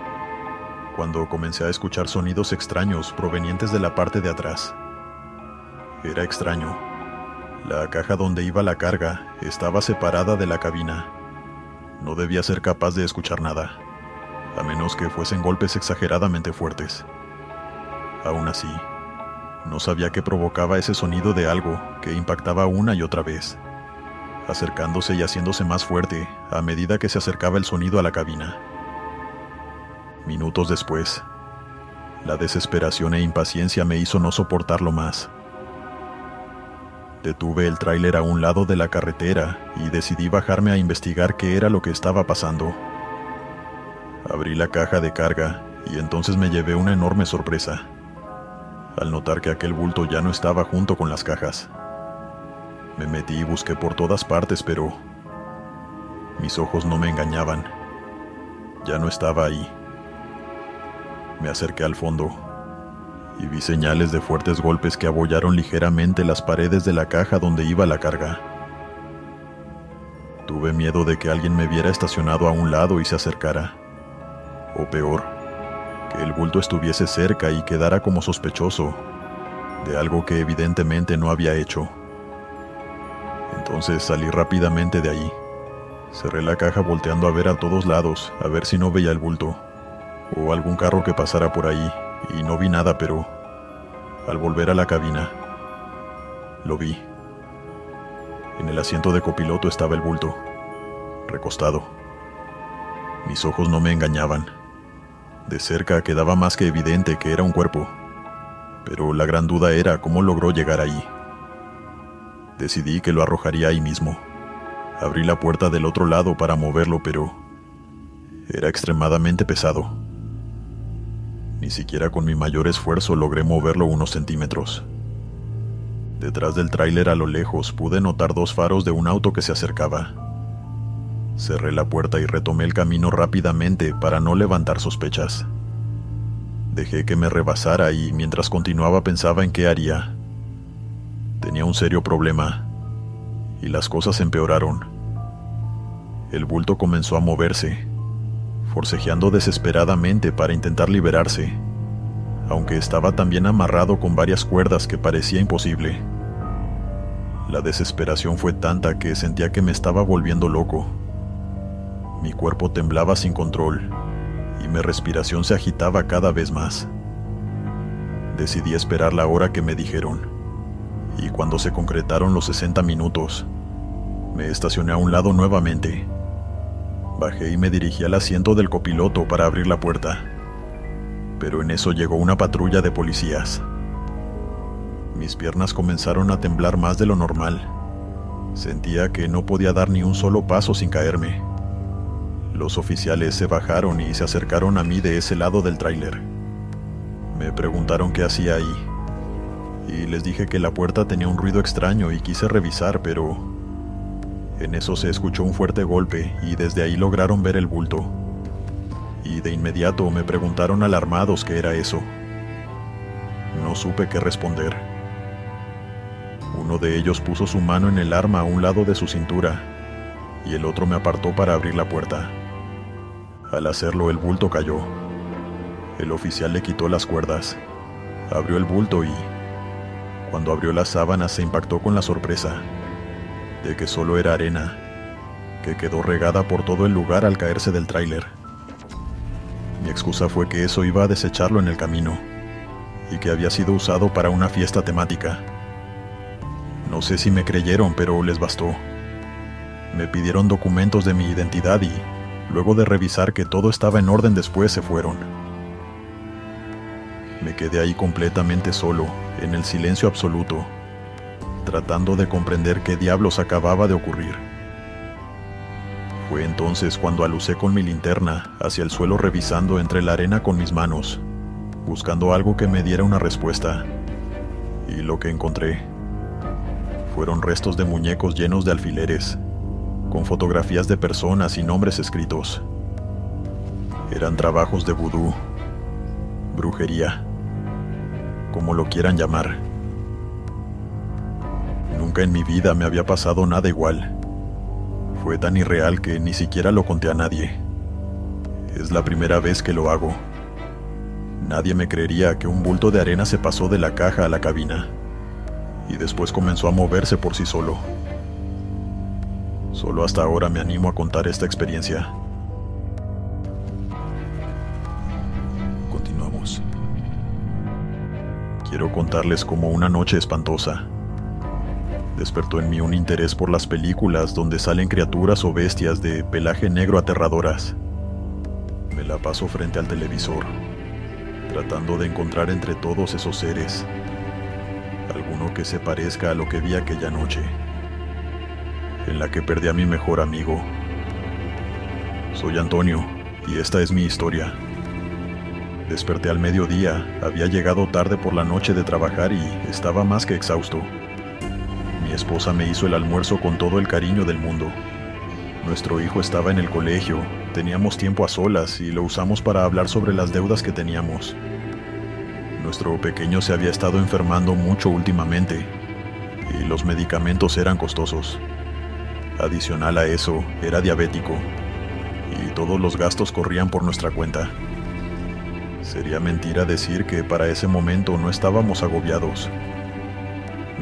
cuando comencé a escuchar sonidos extraños provenientes de la parte de atrás. Era extraño. La caja donde iba la carga estaba separada de la cabina. No debía ser capaz de escuchar nada, a menos que fuesen golpes exageradamente fuertes. Aún así, no sabía qué provocaba ese sonido de algo que impactaba una y otra vez, acercándose y haciéndose más fuerte a medida que se acercaba el sonido a la cabina. Minutos después, la desesperación e impaciencia me hizo no soportarlo más. Detuve el tráiler a un lado de la carretera y decidí bajarme a investigar qué era lo que estaba pasando. Abrí la caja de carga y entonces me llevé una enorme sorpresa, al notar que aquel bulto ya no estaba junto con las cajas. Me metí y busqué por todas partes, pero mis ojos no me engañaban. Ya no estaba ahí. Me acerqué al fondo y vi señales de fuertes golpes que abollaron ligeramente las paredes de la caja donde iba la carga. Tuve miedo de que alguien me viera estacionado a un lado y se acercara. O peor, que el bulto estuviese cerca y quedara como sospechoso de algo que evidentemente no había hecho. Entonces salí rápidamente de ahí. Cerré la caja volteando a ver a todos lados, a ver si no veía el bulto, o algún carro que pasara por ahí, y no vi nada, pero al volver a la cabina, lo vi. En el asiento de copiloto estaba el bulto, recostado. Mis ojos no me engañaban. De cerca quedaba más que evidente que era un cuerpo, pero la gran duda era cómo logró llegar ahí. Decidí que lo arrojaría ahí mismo. Abrí la puerta del otro lado para moverlo, pero era extremadamente pesado. Ni siquiera con mi mayor esfuerzo logré moverlo unos centímetros. Detrás del tráiler a lo lejos pude notar 2 faros de un auto que se acercaba. Cerré la puerta y retomé el camino rápidamente para no levantar sospechas. Dejé que me rebasara y mientras continuaba pensaba en qué haría. Tenía un serio problema, y las cosas empeoraron. El bulto comenzó a moverse, forcejeando desesperadamente para intentar liberarse, aunque estaba también amarrado con varias cuerdas que parecía imposible. La desesperación fue tanta que sentía que me estaba volviendo loco. Mi cuerpo temblaba sin control, y mi respiración se agitaba cada vez más. Decidí esperar la hora que me dijeron, y cuando se concretaron los 60 minutos, me estacioné a un lado nuevamente. Bajé y me dirigí al asiento del copiloto para abrir la puerta, pero en eso llegó una patrulla de policías. Mis piernas comenzaron a temblar más de lo normal. Sentía que no podía dar ni un solo paso sin caerme. Los oficiales se bajaron y se acercaron a mí de ese lado del tráiler. Me preguntaron qué hacía ahí, y les dije que la puerta tenía un ruido extraño y quise revisar, pero en eso se escuchó un fuerte golpe y desde ahí lograron ver el bulto. Y de inmediato me preguntaron alarmados qué era eso. No supe qué responder. Uno de ellos puso su mano en el arma a un lado de su cintura, y el otro me apartó para abrir la puerta. Al hacerlo, el bulto cayó. El oficial le quitó las cuerdas, abrió el bulto y, cuando abrió las sábanas, se impactó con la sorpresa de que solo era arena, que quedó regada por todo el lugar al caerse del tráiler. Mi excusa fue que eso iba a desecharlo en el camino, y que había sido usado para una fiesta temática. No sé si me creyeron, pero les bastó. Me pidieron documentos de mi identidad y, luego de revisar que todo estaba en orden después, se fueron. Me quedé ahí completamente solo, en el silencio absoluto, tratando de comprender qué diablos acababa de ocurrir. Fue entonces cuando alucé con mi linterna hacia el suelo revisando entre la arena con mis manos, buscando algo que me diera una respuesta. Y lo que encontré fueron restos de muñecos llenos de alfileres, con fotografías de personas y nombres escritos. Eran trabajos de vudú, brujería, como lo quieran llamar. Nunca en mi vida me había pasado nada igual. Fue tan irreal que ni siquiera lo conté a nadie. Es la primera vez que lo hago. Nadie me creería que un bulto de arena se pasó de la caja a la cabina. y después comenzó a moverse por sí solo. Solo hasta ahora me animo a contar esta experiencia. Continuamos. Quiero contarles cómo una noche espantosa despertó en mí un interés por las películas donde salen criaturas o bestias de pelaje negro aterradoras. Me la paso frente al televisor, tratando de encontrar entre todos esos seres alguno que se parezca a lo que vi aquella noche, en la que perdí a mi mejor amigo. Soy Antonio, y esta es mi historia. Desperté al mediodía, había llegado tarde por la noche de trabajar y estaba más que exhausto. Mi esposa me hizo el almuerzo con todo el cariño del mundo. Nuestro hijo estaba en el colegio, teníamos tiempo a solas y lo usamos para hablar sobre las deudas que teníamos. Nuestro pequeño se había estado enfermando mucho últimamente y los medicamentos eran costosos. Adicional a eso, era diabético y todos los gastos corrían por nuestra cuenta. Sería mentira decir que para ese momento no estábamos agobiados.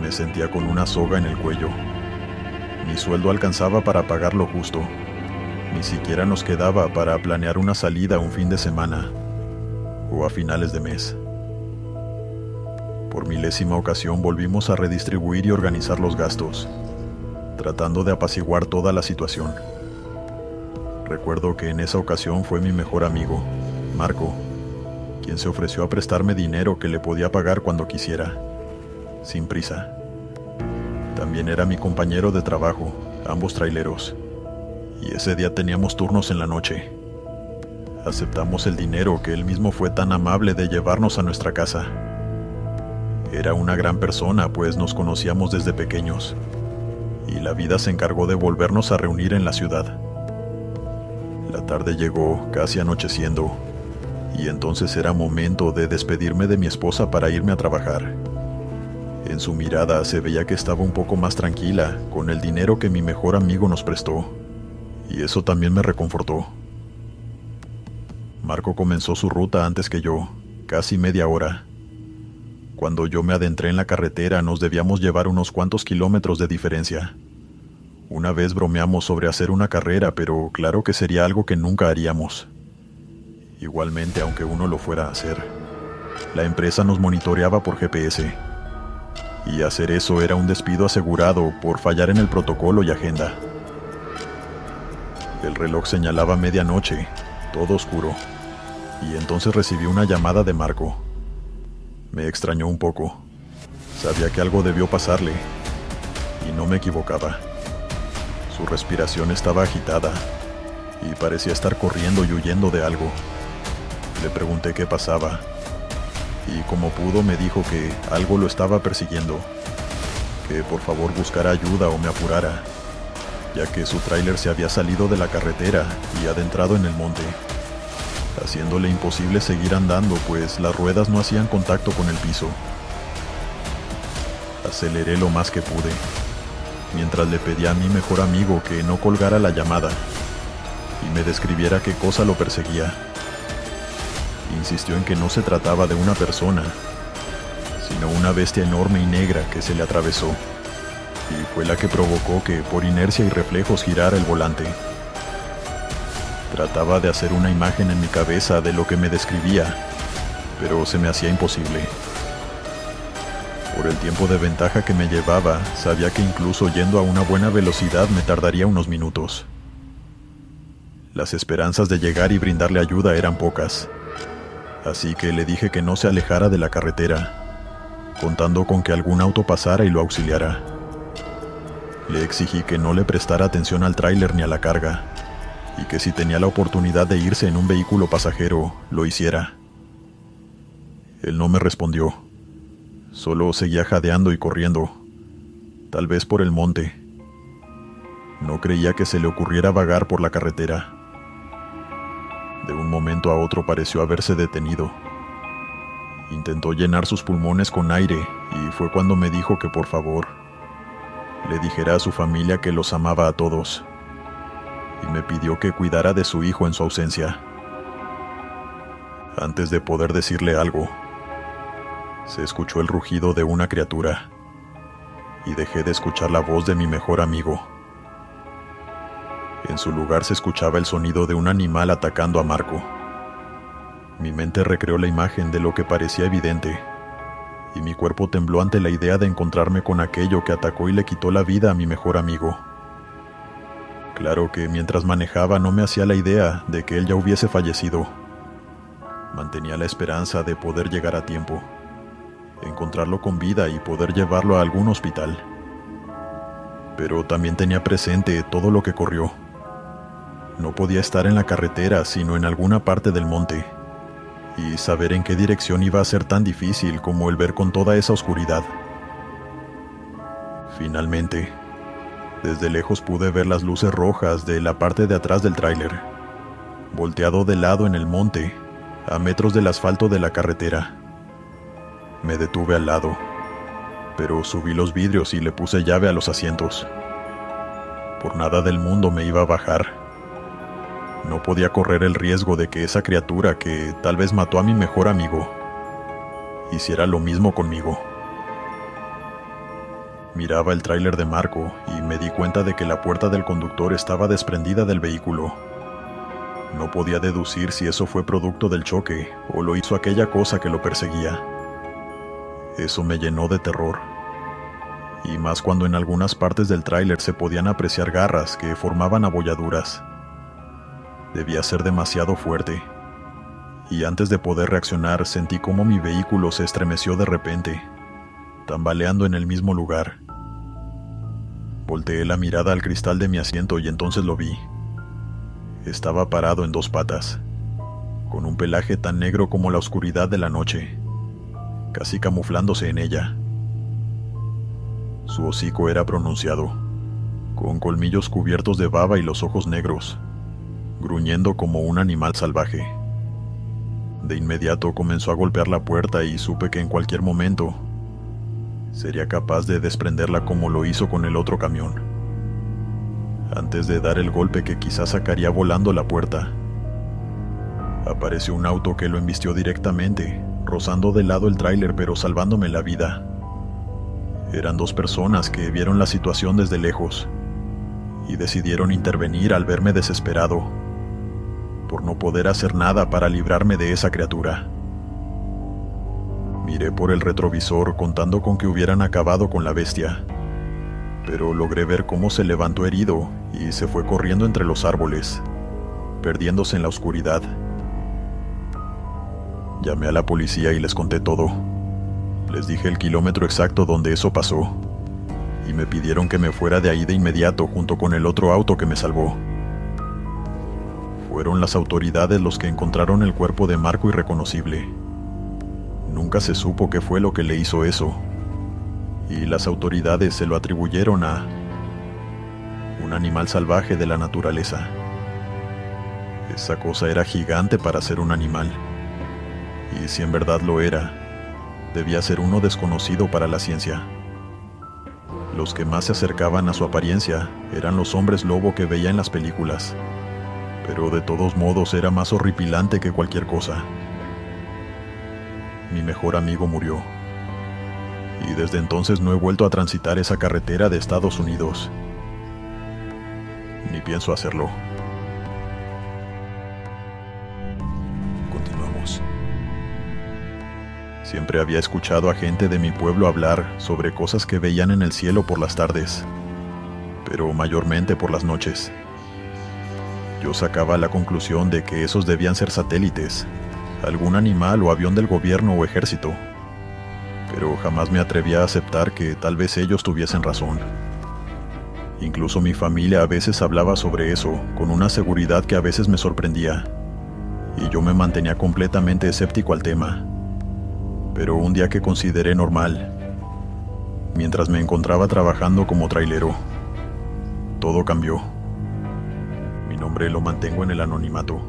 Me sentía con una soga en el cuello. Mi sueldo alcanzaba para pagar lo justo. Ni siquiera nos quedaba para planear una salida un fin de semana o a finales de mes. Por milésima ocasión volvimos a redistribuir y organizar los gastos, tratando de apaciguar toda la situación. Recuerdo que en esa ocasión fue mi mejor amigo, Marco, quien se ofreció a prestarme dinero que le podía pagar cuando quisiera, sin prisa. También era mi compañero de trabajo, ambos traileros, y ese día teníamos turnos en la noche. Aceptamos el dinero que él mismo fue tan amable de llevarnos a nuestra casa. Era una gran persona, pues nos conocíamos desde pequeños, y la vida se encargó de volvernos a reunir en la ciudad. La tarde llegó, casi anocheciendo, y entonces era momento de despedirme de mi esposa para irme a trabajar. En su mirada se veía que estaba un poco más tranquila con el dinero que mi mejor amigo nos prestó, y eso también me reconfortó. Marco comenzó su ruta antes que yo, casi media hora. Cuando yo me adentré en la carretera nos debíamos llevar unos cuantos kilómetros de diferencia. Una vez bromeamos sobre hacer una carrera, pero claro que sería algo que nunca haríamos. Igualmente, aunque uno lo fuera a hacer, la empresa nos monitoreaba por GPS. Y hacer eso era un despido asegurado por fallar en el protocolo y agenda. El reloj señalaba medianoche, todo oscuro, y entonces recibí una llamada de Marco. Me extrañó un poco. Sabía que algo debió pasarle, y no me equivocaba. Su respiración estaba agitada, y parecía estar corriendo y huyendo de algo. Le pregunté qué pasaba, y como pudo me dijo que algo lo estaba persiguiendo, que por favor buscara ayuda o me apurara, ya que su tráiler se había salido de la carretera y adentrado en el monte, haciéndole imposible seguir andando, pues las ruedas no hacían contacto con el piso. Aceleré lo más que pude, mientras le pedía a mi mejor amigo que no colgara la llamada y me describiera qué cosa lo perseguía. Insistió en que no se trataba de una persona, sino una bestia enorme y negra que se le atravesó, y fue la que provocó que por inercia y reflejos girara el volante. Trataba de hacer una imagen en mi cabeza de lo que me describía, pero se me hacía imposible. Por el tiempo de ventaja que me llevaba, sabía que incluso yendo a una buena velocidad me tardaría unos minutos. Las esperanzas de llegar y brindarle ayuda eran pocas, así que le dije que no se alejara de la carretera, contando con que algún auto pasara y lo auxiliara. Le exigí que no le prestara atención al tráiler ni a la carga, y que si tenía la oportunidad de irse en un vehículo pasajero, lo hiciera. Él no me respondió, solo seguía jadeando y corriendo, tal vez por el monte. No creía que se le ocurriera vagar por la carretera. De un momento a otro pareció haberse detenido. Intentó llenar sus pulmones con aire y fue cuando me dijo que por favor le dijera a su familia que los amaba a todos, y me pidió que cuidara de su hijo en su ausencia. Antes de poder decirle algo, se escuchó el rugido de una criatura, y dejé de escuchar la voz de mi mejor amigo. En su lugar se escuchaba el sonido de un animal atacando a Marco. Mi mente recreó la imagen de lo que parecía evidente, y mi cuerpo tembló ante la idea de encontrarme con aquello que atacó y le quitó la vida a mi mejor amigo. Claro que mientras manejaba no me hacía la idea de que él ya hubiese fallecido. Mantenía la esperanza de poder llegar a tiempo, encontrarlo con vida y poder llevarlo a algún hospital. Pero también tenía presente todo lo que corrió. No podía estar en la carretera, sino en alguna parte del monte, y saber en qué dirección iba a ser tan difícil como el ver con toda esa oscuridad. Finalmente, desde lejos pude ver las luces rojas de la parte de atrás del tráiler, volteado de lado en el monte, a metros del asfalto de la carretera. Me detuve al lado, pero subí los vidrios y le puse llave a los asientos. Por nada del mundo me iba a bajar. No podía correr el riesgo de que esa criatura que tal vez mató a mi mejor amigo hiciera lo mismo conmigo. Miraba el tráiler de Marco y me di cuenta de que la puerta del conductor estaba desprendida del vehículo. No podía deducir si eso fue producto del choque o lo hizo aquella cosa que lo perseguía. Eso me llenó de terror, y más cuando en algunas partes del tráiler se podían apreciar garras que formaban abolladuras. Debía ser demasiado fuerte, y antes de poder reaccionar sentí cómo mi vehículo se estremeció de repente, tambaleando en el mismo lugar. Volteé la mirada al cristal de mi asiento y entonces lo vi. Estaba parado en dos patas, con un pelaje tan negro como la oscuridad de la noche, casi camuflándose en ella. Su hocico era pronunciado, con colmillos cubiertos de baba y los ojos negros, gruñendo como un animal salvaje. De inmediato comenzó a golpear la puerta y supe que en cualquier momento sería capaz de desprenderla como lo hizo con el otro camión. Antes de dar el golpe que quizás sacaría volando la puerta, apareció un auto que lo embistió directamente, rozando de lado el tráiler pero salvándome la vida. Eran dos personas que vieron la situación desde lejos y decidieron intervenir al verme desesperado por no poder hacer nada para librarme de esa criatura. Miré por el retrovisor contando con que hubieran acabado con la bestia, pero logré ver cómo se levantó herido y se fue corriendo entre los árboles, perdiéndose en la oscuridad. Llamé a la policía y les conté todo. Les dije el kilómetro exacto donde eso pasó, y me pidieron que me fuera de ahí de inmediato junto con el otro auto que me salvó. Fueron las autoridades los que encontraron el cuerpo de Marco irreconocible. Nunca se supo qué fue lo que le hizo eso, y las autoridades se lo atribuyeron a un animal salvaje de la naturaleza. Esa cosa era gigante para ser un animal, y si en verdad lo era, debía ser uno desconocido para la ciencia. Los que más se acercaban a su apariencia eran los hombres lobo que veía en las películas, pero de todos modos era más horripilante que cualquier cosa. Mi mejor amigo murió, y desde entonces no he vuelto a transitar esa carretera de Estados Unidos. Ni pienso hacerlo. Continuamos. Siempre había escuchado a gente de mi pueblo hablar sobre cosas que veían en el cielo por las tardes, pero mayormente por las noches. Yo sacaba la conclusión de que esos debían ser satélites, algún animal o avión del gobierno o ejército, pero jamás me atrevía a aceptar que tal vez ellos tuviesen razón. Incluso mi familia a veces hablaba sobre eso con una seguridad que a veces me sorprendía, y yo me mantenía completamente escéptico al tema. Pero un día que consideré normal, mientras me encontraba trabajando como trailero, todo cambió. Mi nombre lo mantengo en el anonimato,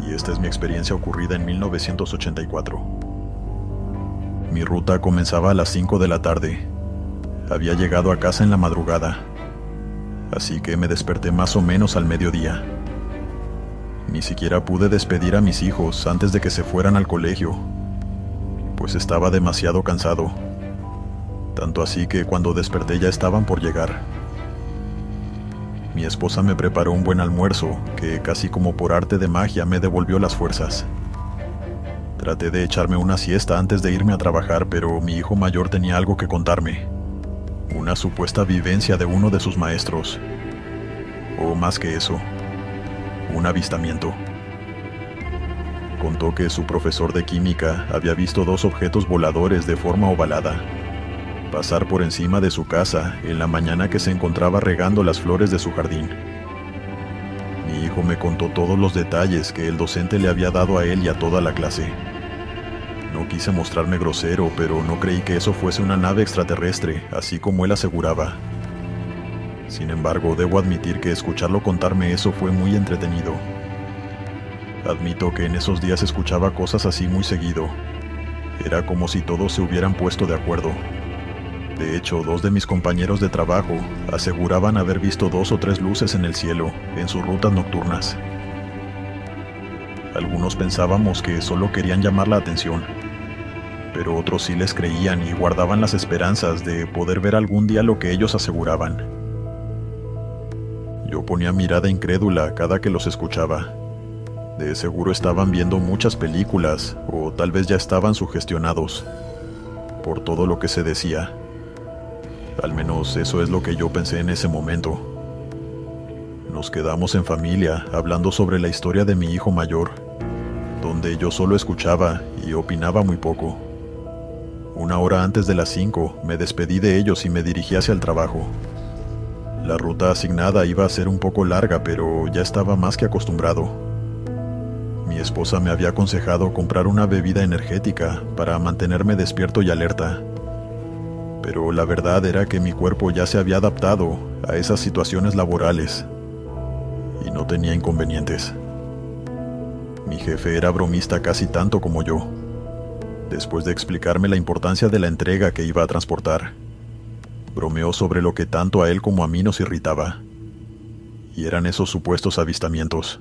y esta es mi experiencia ocurrida en 1984. Mi ruta comenzaba a las 5 de la tarde. Había llegado a casa en la madrugada, así que me desperté más o menos al mediodía. Ni siquiera pude despedir a mis hijos antes de que se fueran al colegio, pues estaba demasiado cansado. tanto así que cuando desperté ya estaban por llegar. Mi esposa me preparó un buen almuerzo que casi como por arte de magia me devolvió las fuerzas. Traté de echarme una siesta antes de irme a trabajar, pero mi hijo mayor tenía algo que contarme. Una supuesta vivencia de uno de sus maestros. O más que eso, un avistamiento. Contó que su profesor de química había visto 2 objetos voladores de forma ovalada pasar por encima de su casa en la mañana que se encontraba regando las flores de su jardín. Mi hijo me contó todos los detalles que el docente le había dado a él y a toda la clase. No quise mostrarme grosero, pero no creí que eso fuese una nave extraterrestre, así como él aseguraba. Sin embargo, debo admitir que escucharlo contarme eso fue muy entretenido. Admito que en esos días escuchaba cosas así muy seguido. Era como si todos se hubieran puesto de acuerdo. De hecho, 2 de mis compañeros de trabajo aseguraban haber visto 2 o 3 luces en el cielo, en sus rutas nocturnas. Algunos pensábamos que solo querían llamar la atención, pero otros sí les creían y guardaban las esperanzas de poder ver algún día lo que ellos aseguraban. Yo ponía mirada incrédula cada que los escuchaba. De seguro estaban viendo muchas películas, o tal vez ya estaban sugestionados por todo lo que se decía. Al menos eso es lo que yo pensé en ese momento. Nos quedamos en familia hablando sobre la historia de mi hijo mayor, donde yo solo escuchaba y opinaba muy poco. 1 hora antes de las 5 me despedí de ellos y me dirigí hacia el trabajo. La ruta asignada iba a ser un poco larga, pero ya estaba más que acostumbrado. Mi esposa me había aconsejado comprar una bebida energética para mantenerme despierto y alerta. Pero la verdad era que mi cuerpo ya se había adaptado a esas situaciones laborales y no tenía inconvenientes. Mi jefe era bromista casi tanto como yo. Después de explicarme la importancia de la entrega que iba a transportar, bromeó sobre lo que tanto a él como a mí nos irritaba, y eran esos supuestos avistamientos.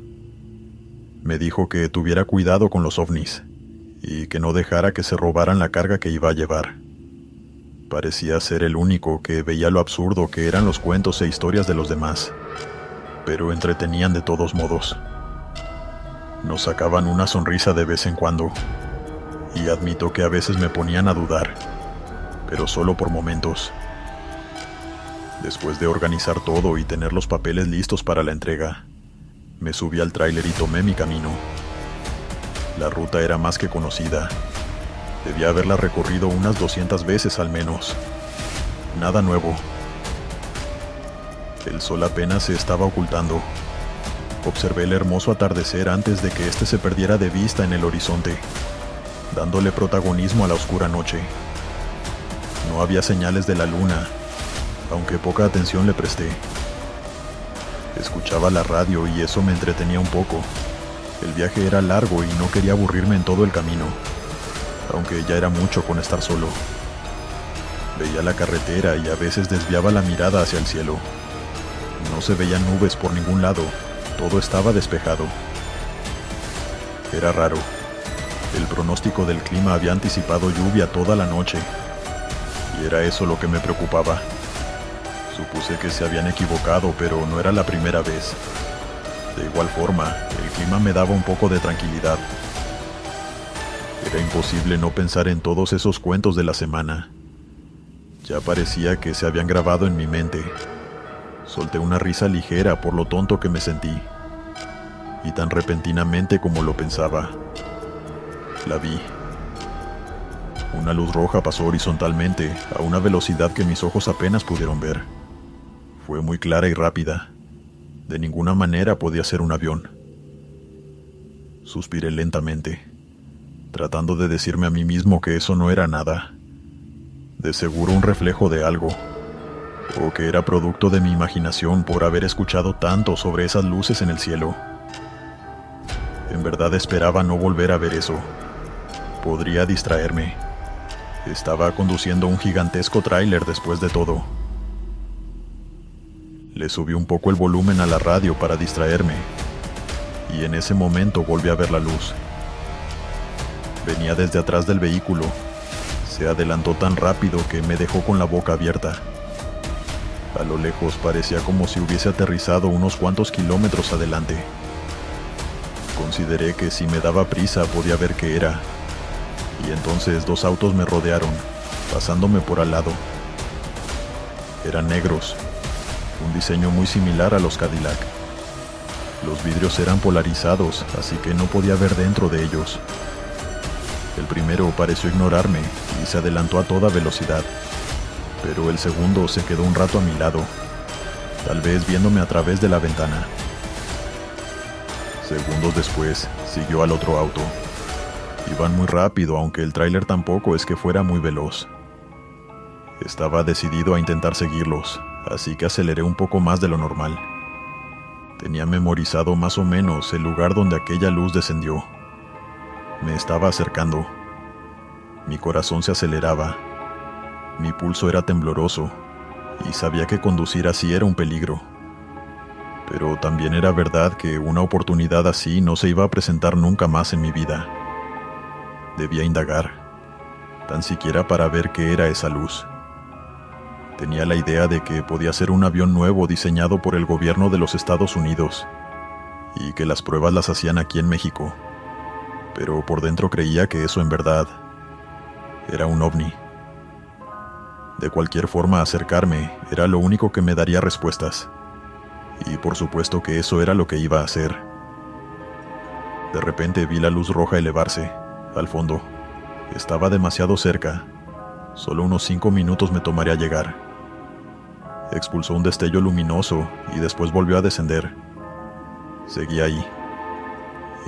Me dijo que tuviera cuidado con los ovnis y que no dejara que se robaran la carga que iba a llevar. Parecía ser el único que veía lo absurdo que eran los cuentos e historias de los demás, pero entretenían de todos modos. Nos sacaban una sonrisa de vez en cuando, y admito que a veces me ponían a dudar, pero solo por momentos. Después de organizar todo y tener los papeles listos para la entrega, me subí al tráiler y tomé mi camino. La ruta era más que conocida. Debía haberla recorrido unas 200 veces al menos. Nada nuevo. El sol apenas se estaba ocultando. Observé el hermoso atardecer antes de que éste se perdiera de vista en el horizonte, dándole protagonismo a la oscura noche. No había señales de la luna, aunque poca atención le presté. Escuchaba la radio y eso me entretenía un poco. El viaje era largo y no quería aburrirme en todo el camino, aunque ya era mucho con estar solo. Veía la carretera y a veces desviaba la mirada hacia el cielo. No se veían nubes por ningún lado, todo estaba despejado. Era raro. El pronóstico del clima había anticipado lluvia toda la noche, y era eso lo que me preocupaba. Supuse que se habían equivocado, pero no era la primera vez. De igual forma, el clima me daba un poco de tranquilidad. Era imposible no pensar en todos esos cuentos de la semana. Ya parecía que se habían grabado en mi mente. Solté una risa ligera por lo tonto que me sentí. Y tan repentinamente como lo pensaba, la vi. Una luz roja pasó horizontalmente a una velocidad que mis ojos apenas pudieron ver. Fue muy clara y rápida. De ninguna manera podía ser un avión. Suspiré lentamente, tratando de decirme a mí mismo que eso no era nada. De seguro un reflejo de algo, o que era producto de mi imaginación por haber escuchado tanto sobre esas luces en el cielo. En verdad esperaba no volver a ver eso. Podría distraerme. Estaba conduciendo un gigantesco tráiler después de todo. Le subí un poco el volumen a la radio para distraerme, y en ese momento volví a ver la luz. Venía desde atrás del vehículo. Se adelantó tan rápido que me dejó con la boca abierta. A lo lejos parecía como si hubiese aterrizado unos cuantos kilómetros adelante. Consideré que si me daba prisa podía ver qué era, y entonces 2 autos me rodearon, pasándome por al lado. Eran negros, un diseño muy similar a los Cadillac. Los vidrios eran polarizados, así que no podía ver dentro de ellos. El primero pareció ignorarme y se adelantó a toda velocidad, pero el segundo se quedó un rato a mi lado, tal vez viéndome a través de la ventana. Segundos después, siguió al otro auto. Iban muy rápido, aunque el tráiler tampoco es que fuera muy veloz. Estaba decidido a intentar seguirlos, así que aceleré un poco más de lo normal. Tenía memorizado más o menos el lugar donde aquella luz descendió. Me estaba acercando. Mi corazón se aceleraba. Mi pulso era tembloroso, y sabía que conducir así era un peligro. Pero también era verdad que una oportunidad así no se iba a presentar nunca más en mi vida. Debía indagar, tan siquiera para ver qué era esa luz. Tenía la idea de que podía ser un avión nuevo diseñado por el gobierno de los Estados Unidos, y que las pruebas las hacían aquí en México. Pero por dentro creía que eso en verdad era un ovni. De cualquier forma, acercarme era lo único que me daría respuestas. Y por supuesto que eso era lo que iba a hacer. De repente vi la luz roja elevarse, al fondo. Estaba demasiado cerca. Solo unos 5 minutos me tomaría llegar. Expulsó un destello luminoso y después volvió a descender. Seguía ahí.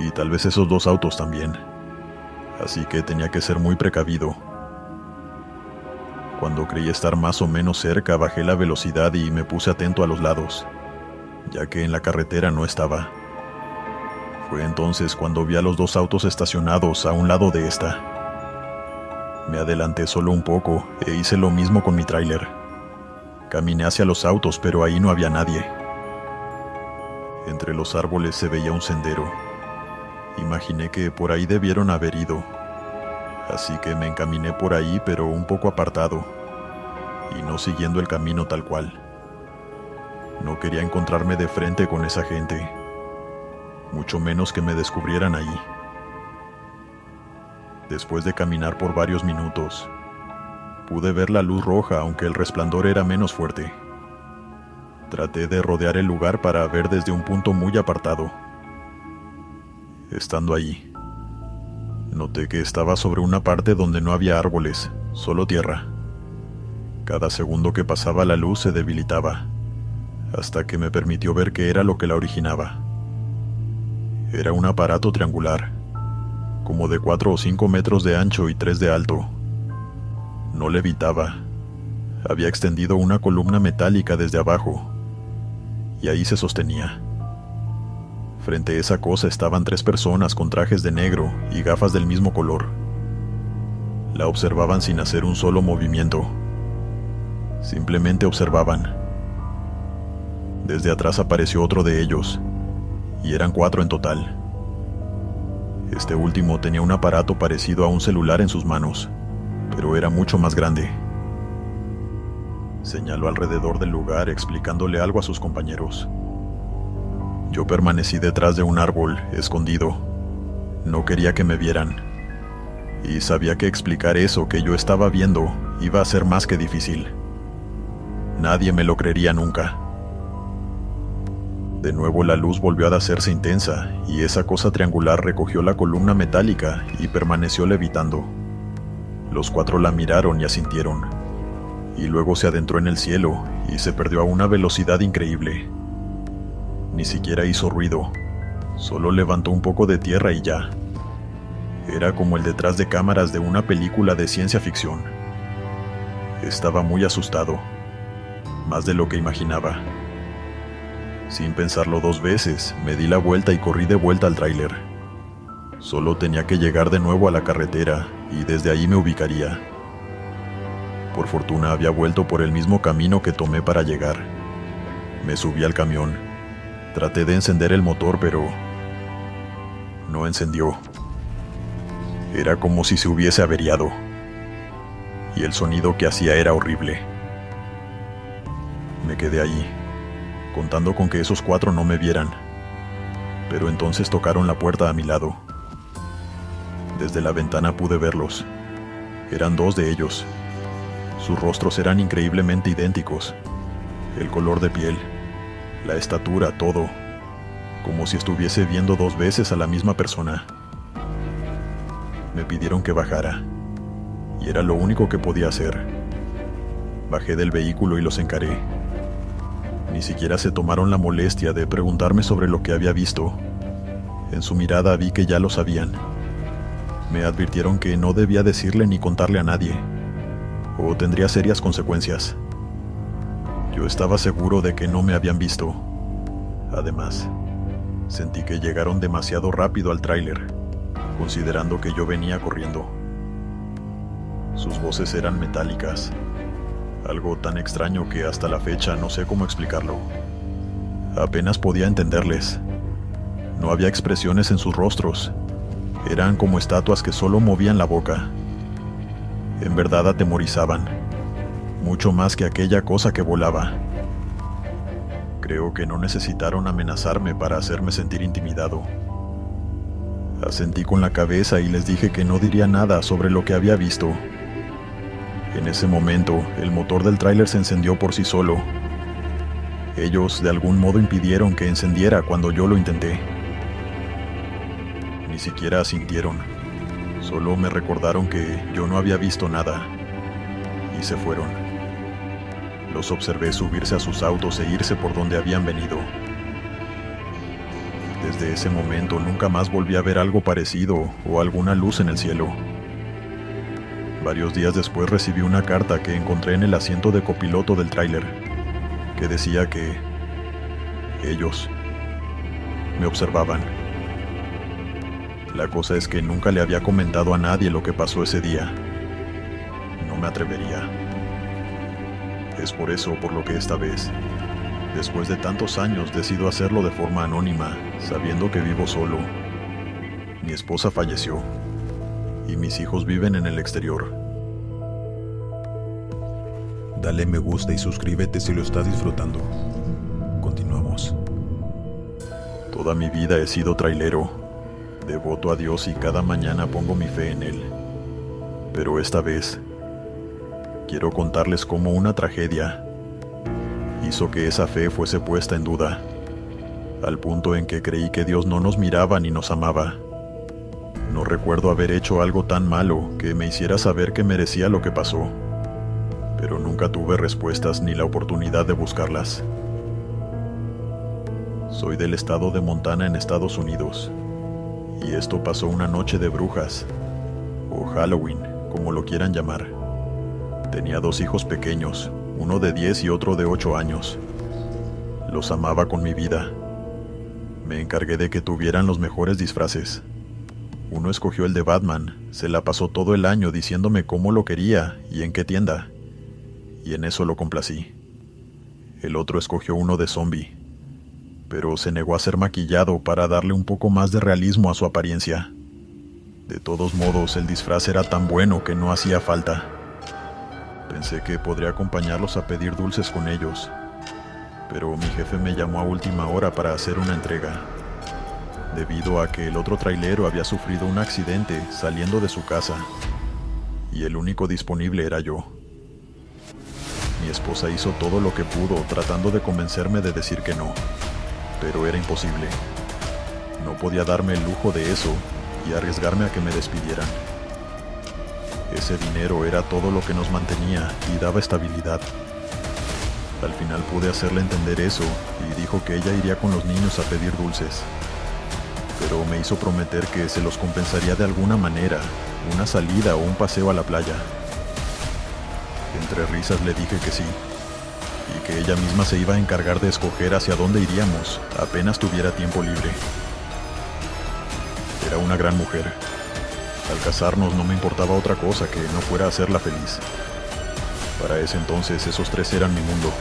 Y tal vez esos 2 autos también. Así que tenía que ser muy precavido. Cuando creí estar más o menos cerca, bajé la velocidad y me puse atento a los lados, ya que en la carretera no estaba. Fue entonces cuando vi a los 2 autos estacionados a un lado de esta. Me adelanté solo un poco e hice lo mismo con mi tráiler. Caminé hacia los autos, pero ahí no había nadie. Entre los árboles se veía un sendero. Imaginé que por ahí debieron haber ido. Así que me encaminé por ahí, pero un poco apartado, y no siguiendo el camino tal cual. No quería encontrarme de frente con esa gente, mucho menos que me descubrieran ahí. Después de caminar por varios minutos, pude ver la luz roja, aunque el resplandor era menos fuerte. Traté de rodear el lugar para ver desde un punto muy apartado. Estando allí, noté que estaba sobre una parte donde no había árboles, solo tierra. Cada segundo que pasaba la luz se debilitaba, hasta que me permitió ver qué era lo que la originaba. Era un aparato triangular, como de 4 o 5 metros de ancho y 3 de alto. No levitaba. Había extendido una columna metálica desde abajo, y ahí se sostenía. Frente a esa cosa estaban 3 personas con trajes de negro y gafas del mismo color. La observaban sin hacer un solo movimiento. Simplemente observaban. Desde atrás apareció otro de ellos, y eran 4 en total. Este último tenía un aparato parecido a un celular en sus manos, pero era mucho más grande. Señaló alrededor del lugar explicándole algo a sus compañeros. Yo permanecí detrás de un árbol, escondido. No quería que me vieran. Y sabía que explicar eso que yo estaba viendo iba a ser más que difícil. Nadie me lo creería nunca. De nuevo la luz volvió a hacerse intensa, y esa cosa triangular recogió la columna metálica y permaneció levitando. Los 4 la miraron y asintieron. Y luego se adentró en el cielo y se perdió a una velocidad increíble. Ni siquiera hizo ruido, solo levantó un poco de tierra y ya. Era como el detrás de cámaras de una película de ciencia ficción. Estaba muy asustado, más de lo que imaginaba. Sin pensarlo 2 veces, me di la vuelta y corrí de vuelta al tráiler. Solo tenía que llegar de nuevo a la carretera y desde ahí me ubicaría. Por fortuna había vuelto por el mismo camino que tomé para llegar. Me subí al camión. Traté de encender el motor, pero no encendió. Era como si se hubiese averiado. y el sonido que hacía era horrible. Me quedé allí, contando con que esos 4 no me vieran, pero entonces tocaron la puerta a mi lado. Desde la ventana pude verlos. Eran 2 de ellos. Sus rostros eran increíblemente idénticos. El color de piel, la estatura, todo, como si estuviese viendo 2 veces a la misma persona. Me pidieron que bajara, y era lo único que podía hacer. Bajé del vehículo y los encaré. Ni siquiera se tomaron la molestia de preguntarme sobre lo que había visto. En su mirada vi que ya lo sabían. Me advirtieron que no debía decirle ni contarle a nadie, o tendría serias consecuencias. Yo estaba seguro de que no me habían visto. Además, sentí que llegaron demasiado rápido al tráiler, considerando que yo venía corriendo. Sus voces eran metálicas, algo tan extraño que hasta la fecha no sé cómo explicarlo. Apenas podía entenderles. No había expresiones en sus rostros. Eran como estatuas que solo movían la boca. En verdad atemorizaban, mucho más que aquella cosa que volaba. Creo que no necesitaron amenazarme para hacerme sentir intimidado. Asentí con la cabeza y les dije que no diría nada sobre lo que había visto. En ese momento, el motor del tráiler se encendió por sí solo. Ellos de algún modo impidieron que encendiera cuando yo lo intenté. Ni siquiera asintieron. Solo me recordaron que yo no había visto nada. Y se fueron. Los observé subirse a sus autos e irse por donde habían venido. Desde ese momento nunca más volví a ver algo parecido o alguna luz en el cielo. Varios días después recibí una carta que encontré en el asiento de copiloto del tráiler, que decía que ellos me observaban. La cosa es que nunca le había comentado a nadie lo que pasó ese día. No me atrevería. Es por eso por lo que esta vez, después de tantos años, decido hacerlo de forma anónima, sabiendo que vivo solo. Mi esposa falleció y mis hijos viven en el exterior. Dale me gusta y suscríbete si lo estás disfrutando. Continuamos. Toda mi vida he sido trailero, devoto a Dios y cada mañana pongo mi fe en Él. Pero esta vez, quiero contarles cómo una tragedia hizo que esa fe fuese puesta en duda, al punto en que creí que Dios no nos miraba ni nos amaba. No recuerdo haber hecho algo tan malo que me hiciera saber que merecía lo que pasó, pero nunca tuve respuestas ni la oportunidad de buscarlas. Soy del estado de Montana en Estados Unidos, y esto pasó una noche de brujas, o Halloween, como lo quieran llamar. Tenía 2 hijos pequeños, uno de 10 y otro de 8 años. Los amaba con mi vida. Me encargué de que tuvieran los mejores disfraces. Uno escogió el de Batman, se la pasó todo el año diciéndome cómo lo quería y en qué tienda, y en eso lo complací. El otro escogió uno de zombie, pero se negó a ser maquillado para darle un poco más de realismo a su apariencia. De todos modos, el disfraz era tan bueno que no hacía falta. Pensé que podría acompañarlos a pedir dulces con ellos, pero mi jefe me llamó a última hora para hacer una entrega, debido a que el otro trailero había sufrido un accidente saliendo de su casa, y el único disponible era yo. Mi esposa hizo todo lo que pudo tratando de convencerme de decir que no, pero era imposible. No podía darme el lujo de eso y arriesgarme a que me despidieran. Ese dinero era todo lo que nos mantenía y daba estabilidad. Al final pude hacerle entender eso y dijo que ella iría con los niños a pedir dulces. Pero me hizo prometer que se los compensaría de alguna manera, una salida o un paseo a la playa. Entre risas le dije que sí, y que ella misma se iba a encargar de escoger hacia dónde iríamos apenas tuviera tiempo libre. Era una gran mujer. Al casarnos no me importaba otra cosa que no fuera hacerla feliz. Para ese entonces esos 3 eran mi mundo.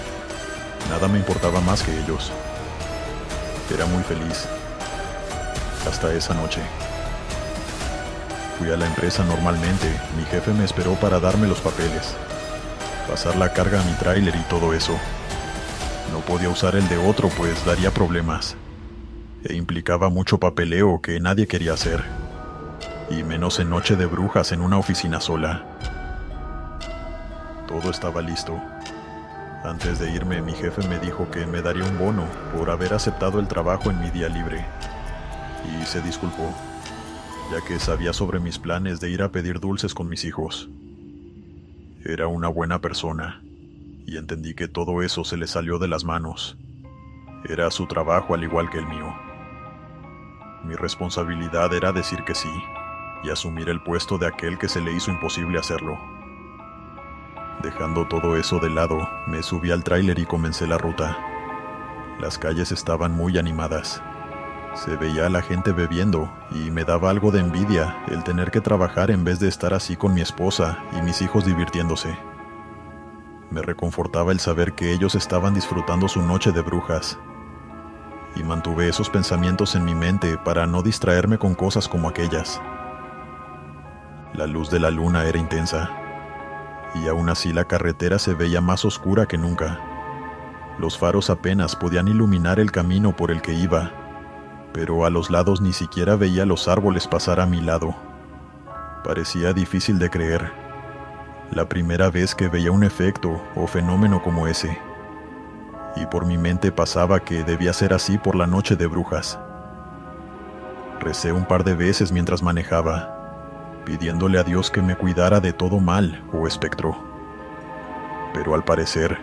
Nada me importaba más que ellos. Era muy feliz. Hasta esa noche. Fui a la empresa normalmente. Mi jefe me esperó para darme los papeles, pasar la carga a mi tráiler y todo eso. No podía usar el de otro, pues daría problemas. E implicaba mucho papeleo que nadie quería hacer. Y menos en noche de brujas en una oficina sola. Todo estaba listo. Antes de irme, mi jefe me dijo que me daría un bono por haber aceptado el trabajo en mi día libre. Y se disculpó, ya que sabía sobre mis planes de ir a pedir dulces con mis hijos. Era una buena persona, y entendí que todo eso se le salió de las manos. Era su trabajo al igual que el mío. Mi responsabilidad era decir que sí, y asumir el puesto de aquel que se le hizo imposible hacerlo. Dejando todo eso de lado, me subí al tráiler y comencé la ruta. Las calles estaban muy animadas. Se veía a la gente bebiendo y me daba algo de envidia el tener que trabajar en vez de estar así con mi esposa y mis hijos divirtiéndose. Me reconfortaba el saber que ellos estaban disfrutando su noche de brujas. Y mantuve esos pensamientos en mi mente para no distraerme con cosas como aquellas. La luz de la luna era intensa. Y aún así la carretera se veía más oscura que nunca. Los faros apenas podían iluminar el camino por el que iba, pero a los lados ni siquiera veía los árboles pasar a mi lado. Parecía difícil de creer. La primera vez que veía un efecto o fenómeno como ese. Y por mi mente pasaba que debía ser así por la noche de brujas. Recé un par de veces mientras manejaba, pidiéndole a Dios que me cuidara de todo mal o espectro. Pero al parecer,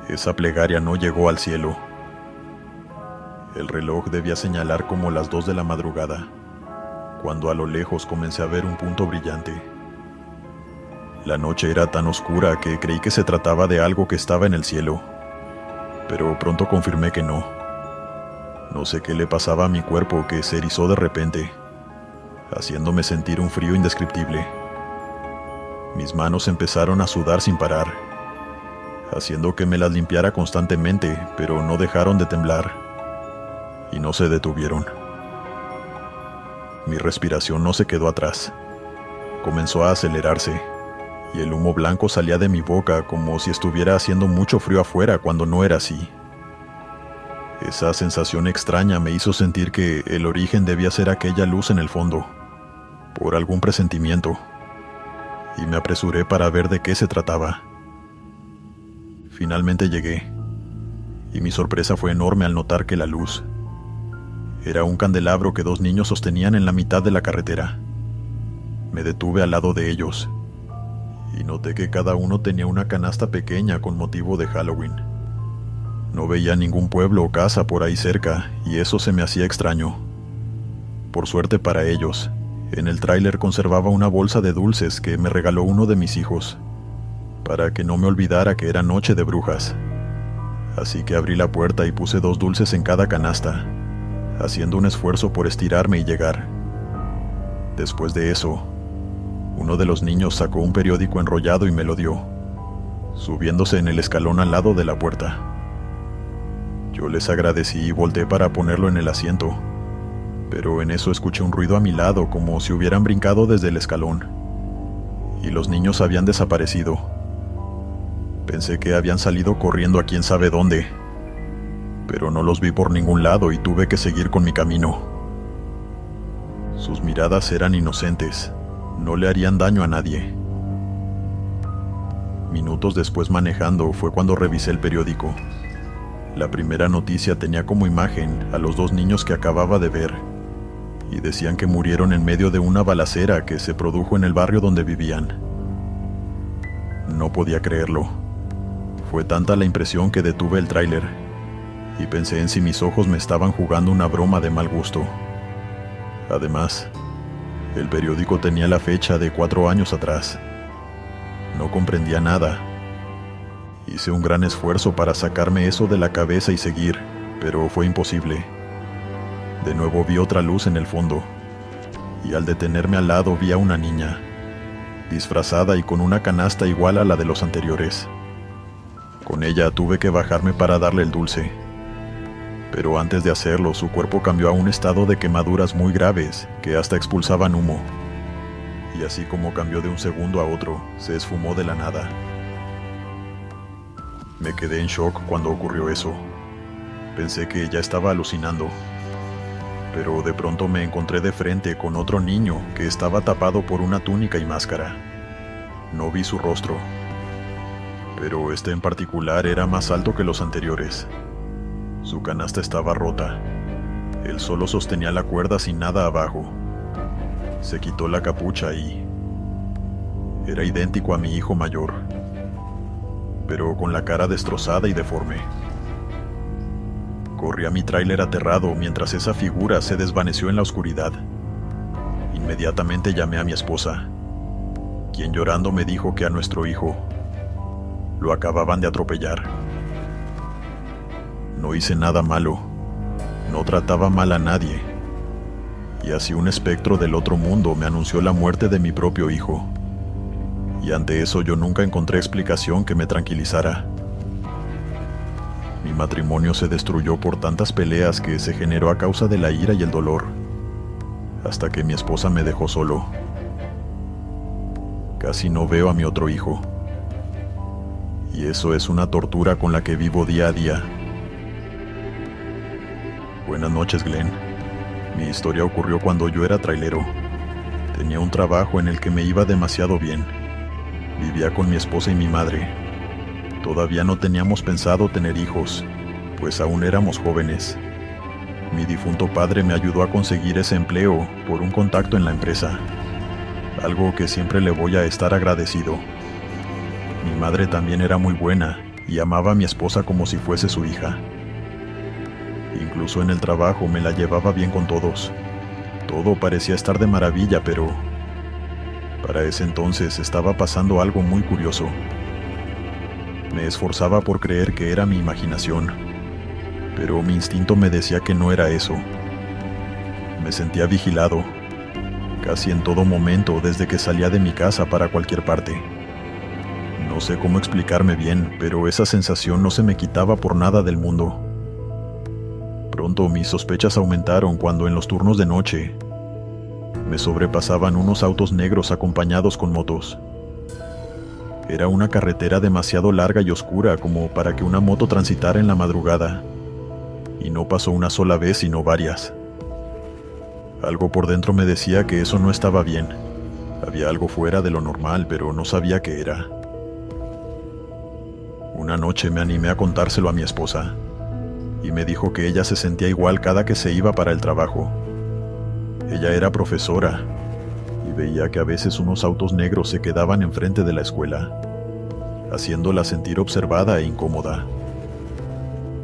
esa plegaria no llegó al cielo. El reloj debía señalar como las 2 de la madrugada, cuando a lo lejos comencé a ver un punto brillante. La noche era tan oscura que creí que se trataba de algo que estaba en el cielo, pero pronto confirmé que no. No sé qué le pasaba a mi cuerpo que se erizó de repente, haciéndome sentir un frío indescriptible. Mis manos empezaron a sudar sin parar, haciendo que me las limpiara constantemente, pero no dejaron de temblar, y no se detuvieron. Mi respiración no se quedó atrás. Comenzó a acelerarse, y el humo blanco salía de mi boca como si estuviera haciendo mucho frío afuera cuando no era así. Esa sensación extraña me hizo sentir que el origen debía ser aquella luz en el fondo, por algún presentimiento, y me apresuré para ver de qué se trataba. Finalmente llegué, y mi sorpresa fue enorme al notar que la luz era un candelabro que 2 niños sostenían en la mitad de la carretera. Me detuve al lado de ellos, y noté que cada uno tenía una canasta pequeña con motivo de Halloween. No veía ningún pueblo o casa por ahí cerca, y eso se me hacía extraño. Por suerte para ellos, en el tráiler conservaba una bolsa de dulces que me regaló uno de mis hijos, para que no me olvidara que era noche de brujas. Así que abrí la puerta y puse 2 dulces en cada canasta, haciendo un esfuerzo por estirarme y llegar. Después de eso, uno de los niños sacó un periódico enrollado y me lo dio, subiéndose en el escalón al lado de la puerta. Yo les agradecí y volteé para ponerlo en el asiento, pero en eso escuché un ruido a mi lado como si hubieran brincado desde el escalón, y los niños habían desaparecido. Pensé que habían salido corriendo a quién sabe dónde, pero no los vi por ningún lado y tuve que seguir con mi camino. Sus miradas eran inocentes, no le harían daño a nadie. Minutos después manejando fue cuando revisé el periódico. La primera noticia tenía como imagen a los 2 niños que acababa de ver, y decían que murieron en medio de una balacera que se produjo en el barrio donde vivían. No podía creerlo. Fue tanta la impresión que detuve el tráiler, y pensé en si mis ojos me estaban jugando una broma de mal gusto. Además, el periódico tenía la fecha de 4 años atrás. No comprendía nada. Hice un gran esfuerzo para sacarme eso de la cabeza y seguir, pero fue imposible. De nuevo vi otra luz en el fondo, y al detenerme al lado vi a una niña, disfrazada y con una canasta igual a la de los anteriores. Con ella tuve que bajarme para darle el dulce, pero antes de hacerlo su cuerpo cambió a un estado de quemaduras muy graves que hasta expulsaban humo. y así como cambió de un segundo a otro, se esfumó de la nada. Me quedé en shock cuando ocurrió eso. Pensé que ya estaba alucinando. Pero de pronto me encontré de frente con otro niño que estaba tapado por una túnica y máscara. No vi su rostro, pero este en particular era más alto que los anteriores. Su canasta estaba rota. Él solo sostenía la cuerda sin nada abajo. Se quitó la capucha y... era idéntico a mi hijo mayor, pero con la cara destrozada y deforme. Corrí a mi tráiler aterrado mientras esa figura se desvaneció en la oscuridad. Inmediatamente llamé a mi esposa, quien llorando me dijo que a nuestro hijo lo acababan de atropellar. No hice nada malo, no trataba mal a nadie, y así un espectro del otro mundo me anunció la muerte de mi propio hijo. Y ante eso yo nunca encontré explicación que me tranquilizara. Mi matrimonio se destruyó por tantas peleas que se generó a causa de la ira y el dolor, hasta que mi esposa me dejó solo. Casi no veo a mi otro hijo, y eso es una tortura con la que vivo día a día. Buenas noches, Glenn. Mi historia ocurrió cuando yo era trailero. Tenía un trabajo en el que me iba demasiado bien. Vivía con mi esposa y mi madre. Todavía no teníamos pensado tener hijos, pues aún éramos jóvenes. Mi difunto padre me ayudó a conseguir ese empleo por un contacto en la empresa, algo que siempre le voy a estar agradecido. Mi madre también era muy buena y amaba a mi esposa como si fuese su hija. Incluso en el trabajo me la llevaba bien con todos. Todo parecía estar de maravilla, pero para ese entonces estaba pasando algo muy curioso. Me esforzaba por creer que era mi imaginación, pero mi instinto me decía que no era eso. Me sentía vigilado, casi en todo momento desde que salía de mi casa para cualquier parte. No sé cómo explicarme bien, pero esa sensación no se me quitaba por nada del mundo. Pronto mis sospechas aumentaron cuando en los turnos de noche me sobrepasaban unos autos negros acompañados con motos. Era una carretera demasiado larga y oscura como para que una moto transitara en la madrugada, y no pasó una sola vez sino varias. Algo por dentro me decía que eso no estaba bien. Había algo fuera de lo normal, pero no sabía qué era. Una noche me animé a contárselo a mi esposa, y me dijo que ella se sentía igual cada que se iba para el trabajo. Ella era profesora, y veía que a veces unos autos negros se quedaban enfrente de la escuela, haciéndola sentir observada e incómoda.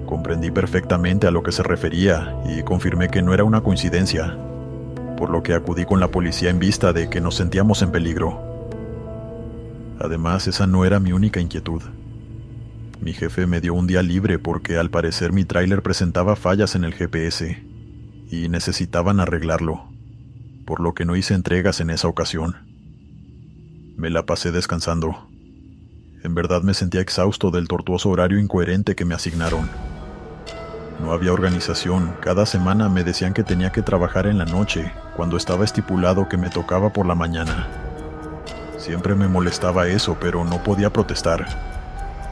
Comprendí perfectamente a lo que se refería y confirmé que no era una coincidencia, por lo que acudí con la policía en vista de que nos sentíamos en peligro. Además, esa no era mi única inquietud. Mi jefe me dio un día libre porque al parecer mi tráiler presentaba fallas en el GPS y necesitaban arreglarlo, por lo que no hice entregas en esa ocasión. Me la pasé descansando. En verdad me sentía exhausto del tortuoso horario incoherente que me asignaron. No había organización. Cada semana me decían que tenía que trabajar en la noche, cuando estaba estipulado que me tocaba por la mañana. Siempre me molestaba eso, pero no podía protestar.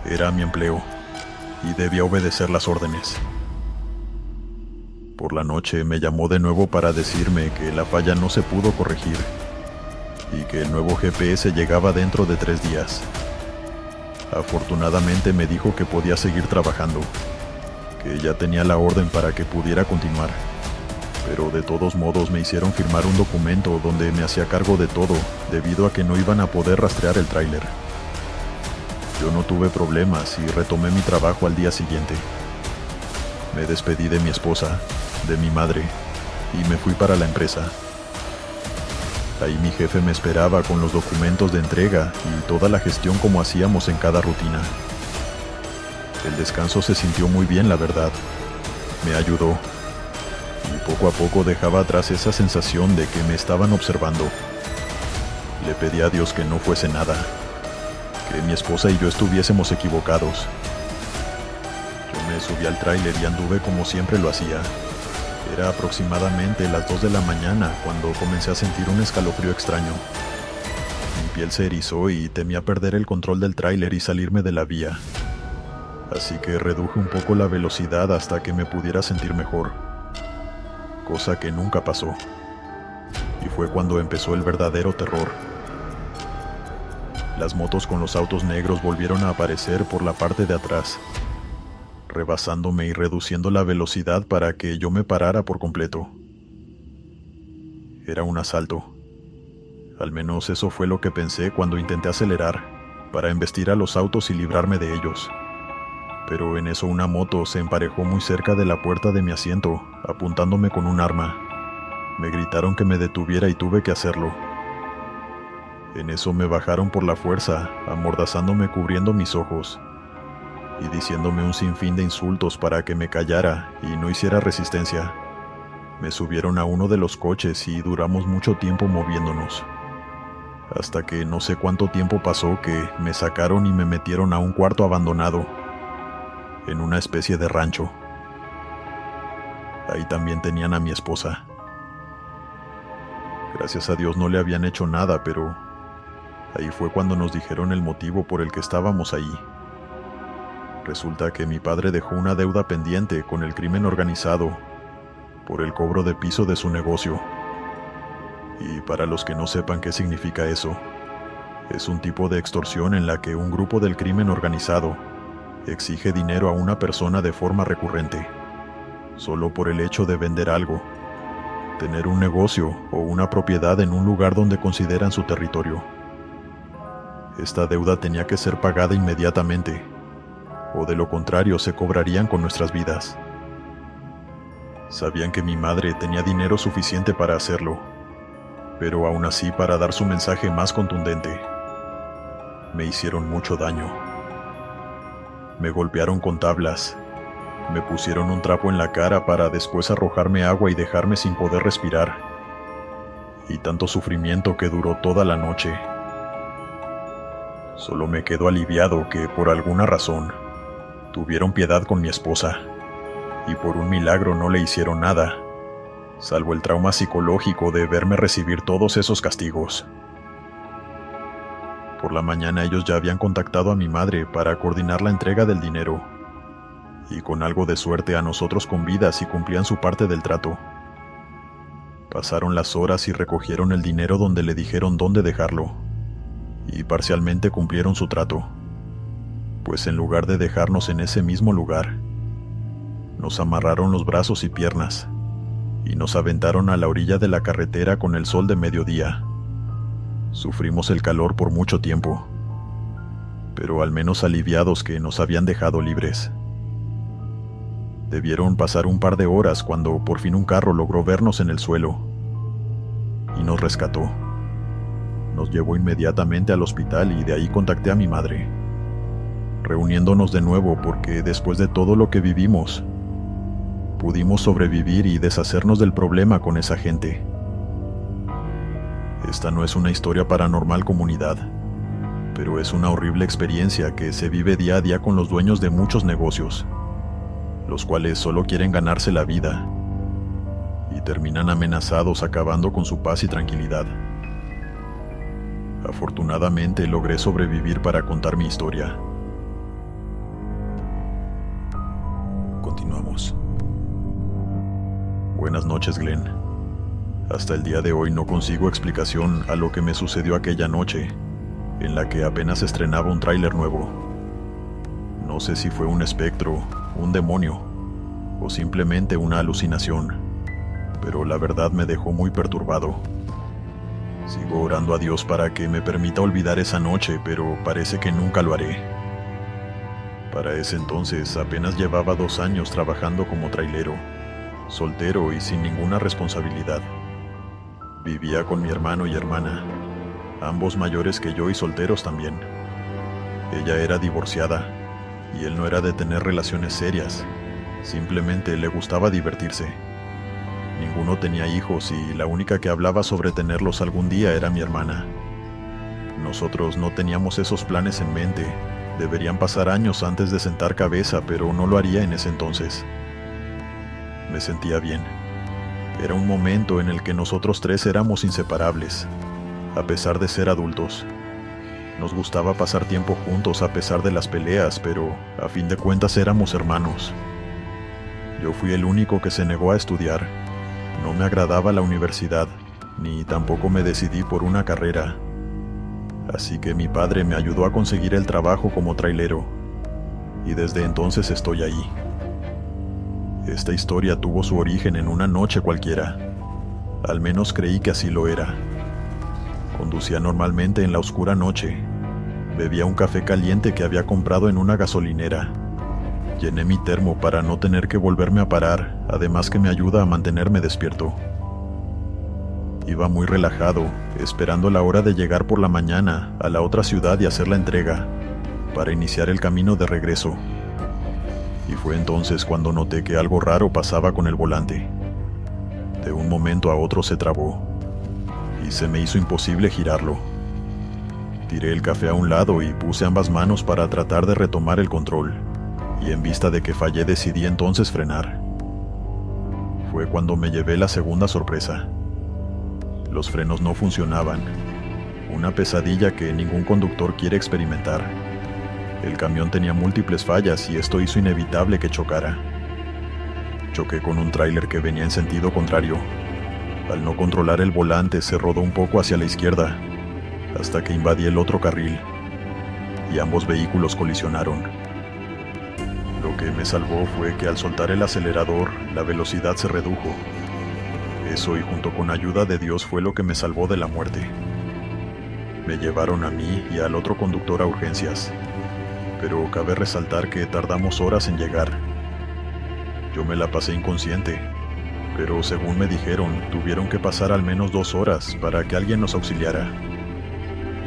Era mi empleo, y debía obedecer las órdenes. Por la noche me llamó de nuevo para decirme que la falla no se pudo corregir, y que el nuevo GPS llegaba dentro de 3 días. Afortunadamente me dijo que podía seguir trabajando, que ya tenía la orden para que pudiera continuar, pero de todos modos me hicieron firmar un documento donde me hacía cargo de todo, debido a que no iban a poder rastrear el tráiler. Yo no tuve problemas y retomé mi trabajo al día siguiente. Me despedí de mi esposa, de mi madre, y me fui para la empresa. Ahí mi jefe me esperaba con los documentos de entrega y toda la gestión como hacíamos en cada rutina. El descanso se sintió muy bien, la verdad. Me ayudó, y poco a poco dejaba atrás esa sensación de que me estaban observando. Le pedí a Dios que no fuese nada, que mi esposa y yo estuviésemos equivocados. Yo me subí al tráiler y anduve como siempre lo hacía. Era aproximadamente las 2 de la mañana cuando comencé a sentir un escalofrío extraño. piel se erizó y temía perder el control del tráiler y salirme de la vía. Así que reduje un poco la velocidad hasta que me pudiera sentir mejor. Cosa que nunca pasó. Y fue cuando empezó el verdadero terror. Las motos con los autos negros volvieron a aparecer por la parte de atrás, rebasándome y reduciendo la velocidad para que yo me parara por completo. Era un asalto. Al menos eso fue lo que pensé cuando intenté acelerar, para embestir a los autos y librarme de ellos. Pero en eso una moto se emparejó muy cerca de la puerta de mi asiento, apuntándome con un arma. Me gritaron que me detuviera y tuve que hacerlo. En eso me bajaron por la fuerza, amordazándome cubriendo mis ojos, y diciéndome un sinfín de insultos para que me callara y no hiciera resistencia. Me subieron a uno de los coches y duramos mucho tiempo moviéndonos. Hasta que no sé cuánto tiempo pasó que me sacaron y me metieron a un cuarto abandonado, en una especie de rancho. Ahí también tenían a mi esposa. Gracias a Dios no le habían hecho nada, pero ahí fue cuando nos dijeron el motivo por el que estábamos ahí. Resulta que mi padre dejó una deuda pendiente con el crimen organizado por el cobro de piso de su negocio. Y para los que no sepan qué significa eso, es un tipo de extorsión en la que un grupo del crimen organizado exige dinero a una persona de forma recurrente, solo por el hecho de vender algo, tener un negocio o una propiedad en un lugar donde consideran su territorio. Esta deuda tenía que ser pagada inmediatamente, o de lo contrario se cobrarían con nuestras vidas. Sabían que mi madre tenía dinero suficiente para hacerlo, pero aún así, para dar su mensaje más contundente, me hicieron mucho daño. Me golpearon con tablas, me pusieron un trapo en la cara para después arrojarme agua y dejarme sin poder respirar, y tanto sufrimiento que duró toda la noche. Solo me quedo aliviado que, por alguna razón, tuvieron piedad con mi esposa, y por un milagro no le hicieron nada, salvo el trauma psicológico de verme recibir todos esos castigos. Por la mañana ellos ya habían contactado a mi madre para coordinar la entrega del dinero, y con algo de suerte a nosotros con vida si cumplían su parte del trato. Pasaron las horas y recogieron el dinero donde le dijeron dónde dejarlo, y parcialmente cumplieron su trato, pues en lugar de dejarnos en ese mismo lugar, nos amarraron los brazos y piernas, y nos aventaron a la orilla de la carretera con el sol de mediodía. Sufrimos el calor por mucho tiempo, pero al menos aliviados que nos habían dejado libres. Debieron pasar un par de horas cuando por fin un carro logró vernos en el suelo, y nos rescató. Nos llevó inmediatamente al hospital y de ahí contacté a mi madre, reuniéndonos de nuevo porque después de todo lo que vivimos, pudimos sobrevivir y deshacernos del problema con esa gente. Esta no es una historia paranormal, comunidad, pero es una horrible experiencia que se vive día a día con los dueños de muchos negocios, los cuales solo quieren ganarse la vida y terminan amenazados acabando con su paz y tranquilidad. Afortunadamente logré sobrevivir para contar mi historia. Continuamos. Buenas noches, Glenn. Hasta el día de hoy no consigo explicación a lo que me sucedió aquella noche, en la que apenas estrenaba un tráiler nuevo. No sé si fue un espectro, un demonio, o simplemente una alucinación, pero la verdad me dejó muy perturbado. Sigo orando a Dios para que me permita olvidar esa noche, pero parece que nunca lo haré. Para ese entonces apenas llevaba 2 años trabajando como trailero, soltero y sin ninguna responsabilidad. Vivía con mi hermano y hermana, ambos mayores que yo y solteros también. Ella era divorciada, y él no era de tener relaciones serias, simplemente le gustaba divertirse. Ninguno tenía hijos y la única que hablaba sobre tenerlos algún día era mi hermana. Nosotros no teníamos esos planes en mente, deberían pasar años antes de sentar cabeza, pero no lo haría en ese entonces. Me sentía bien. Era un momento en el que nosotros 3 éramos inseparables, a pesar de ser adultos, Nos gustaba pasar tiempo juntos a pesar de las peleas, pero a fin de cuentas éramos hermanos. Yo fui el único que se negó a estudiar. No me agradaba la universidad, ni tampoco me decidí por una carrera. Así que mi padre me ayudó a conseguir el trabajo como trailero, y desde entonces estoy ahí. Esta historia tuvo su origen en una noche cualquiera. Al menos creí que así lo era. Conducía normalmente en la oscura noche. Bebía un café caliente que había comprado en una gasolinera. Llené mi termo para no tener que volverme a parar, además que me ayuda a mantenerme despierto. Iba muy relajado, esperando la hora de llegar por la mañana a la otra ciudad y hacer la entrega, para iniciar el camino de regreso. Y fue entonces cuando noté que algo raro pasaba con el volante. De un momento a otro se trabó, y se me hizo imposible girarlo. Tiré el café a un lado y puse ambas manos para tratar de retomar el control, y en vista de que fallé decidí entonces frenar. Fue cuando me llevé la segunda sorpresa. Los frenos no funcionaban, una pesadilla que ningún conductor quiere experimentar. El camión tenía múltiples fallas y esto hizo inevitable que chocara. Choqué con un tráiler que venía en sentido contrario. Al no controlar el volante se rodó un poco hacia la izquierda, hasta que invadí el otro carril, y ambos vehículos colisionaron. Lo que me salvó fue que al soltar el acelerador, la velocidad se redujo. Eso y junto con ayuda de Dios fue lo que me salvó de la muerte. Me llevaron a mí y al otro conductor a urgencias, pero cabe resaltar que tardamos horas en llegar. Yo me la pasé inconsciente, pero según me dijeron, tuvieron que pasar al menos 2 horas para que alguien nos auxiliara.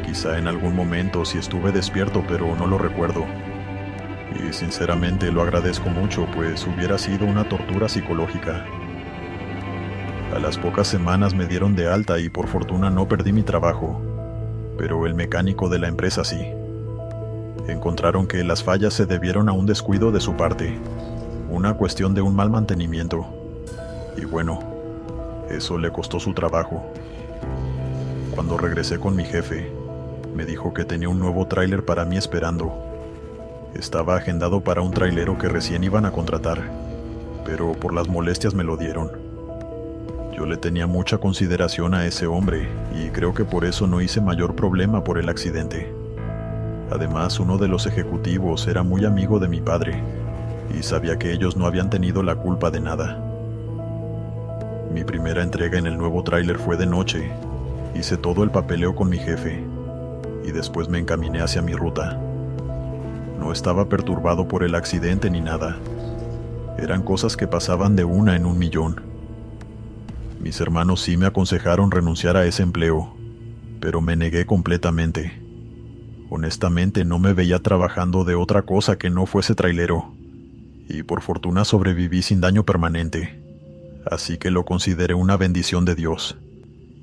Quizá en algún momento sí estuve despierto, pero no lo recuerdo. Y sinceramente lo agradezco mucho, pues hubiera sido una tortura psicológica. A las pocas semanas me dieron de alta y por fortuna no perdí mi trabajo, pero el mecánico de la empresa sí. Encontraron que las fallas se debieron a un descuido de su parte, una cuestión de un mal mantenimiento. Y bueno, eso le costó su trabajo. Cuando regresé con mi jefe, me dijo que tenía un nuevo tráiler para mí esperando. Estaba agendado para un trailero que recién iban a contratar, pero por las molestias me lo dieron. Yo le tenía mucha consideración a ese hombre y creo que por eso no hice mayor problema por el accidente. Además, uno de los ejecutivos era muy amigo de mi padre y sabía que ellos no habían tenido la culpa de nada. Mi primera entrega en el nuevo tráiler fue de noche. Hice todo el papeleo con mi jefe y después me encaminé hacia mi ruta. No estaba perturbado por el accidente ni nada. Eran cosas que pasaban de una en un millón. Mis hermanos sí me aconsejaron renunciar a ese empleo, pero me negué completamente. Honestamente no me veía trabajando de otra cosa que no fuese trailero, y por fortuna sobreviví sin daño permanente, así que lo consideré una bendición de Dios,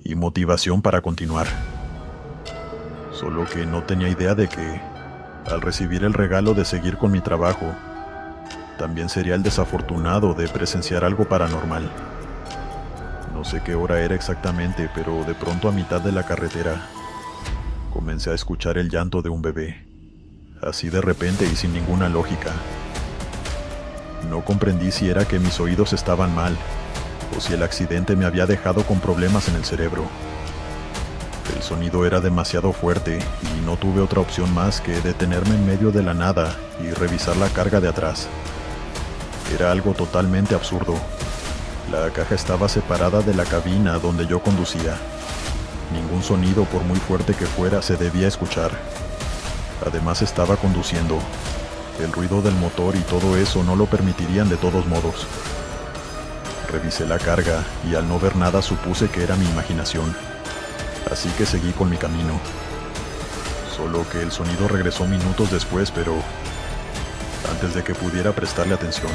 y motivación para continuar. Solo que no tenía idea de que, al recibir el regalo de seguir con mi trabajo, también sería el desafortunado de presenciar algo paranormal. No sé qué hora era exactamente, pero de pronto a mitad de la carretera, comencé a escuchar el llanto de un bebé, así de repente y sin ninguna lógica. No comprendí si era que mis oídos estaban mal, o si el accidente me había dejado con problemas en el cerebro. El sonido era demasiado fuerte y no tuve otra opción más que detenerme en medio de la nada y revisar la carga de atrás. Era algo totalmente absurdo. La caja estaba separada de la cabina donde yo conducía. Ningún sonido, por muy fuerte que fuera, se debía escuchar. Además estaba conduciendo. El ruido del motor y todo eso no lo permitirían de todos modos. Revisé la carga y al no ver nada supuse que era mi imaginación. Así que seguí con mi camino. Solo que el sonido regresó minutos después, pero antes de que pudiera prestarle atención.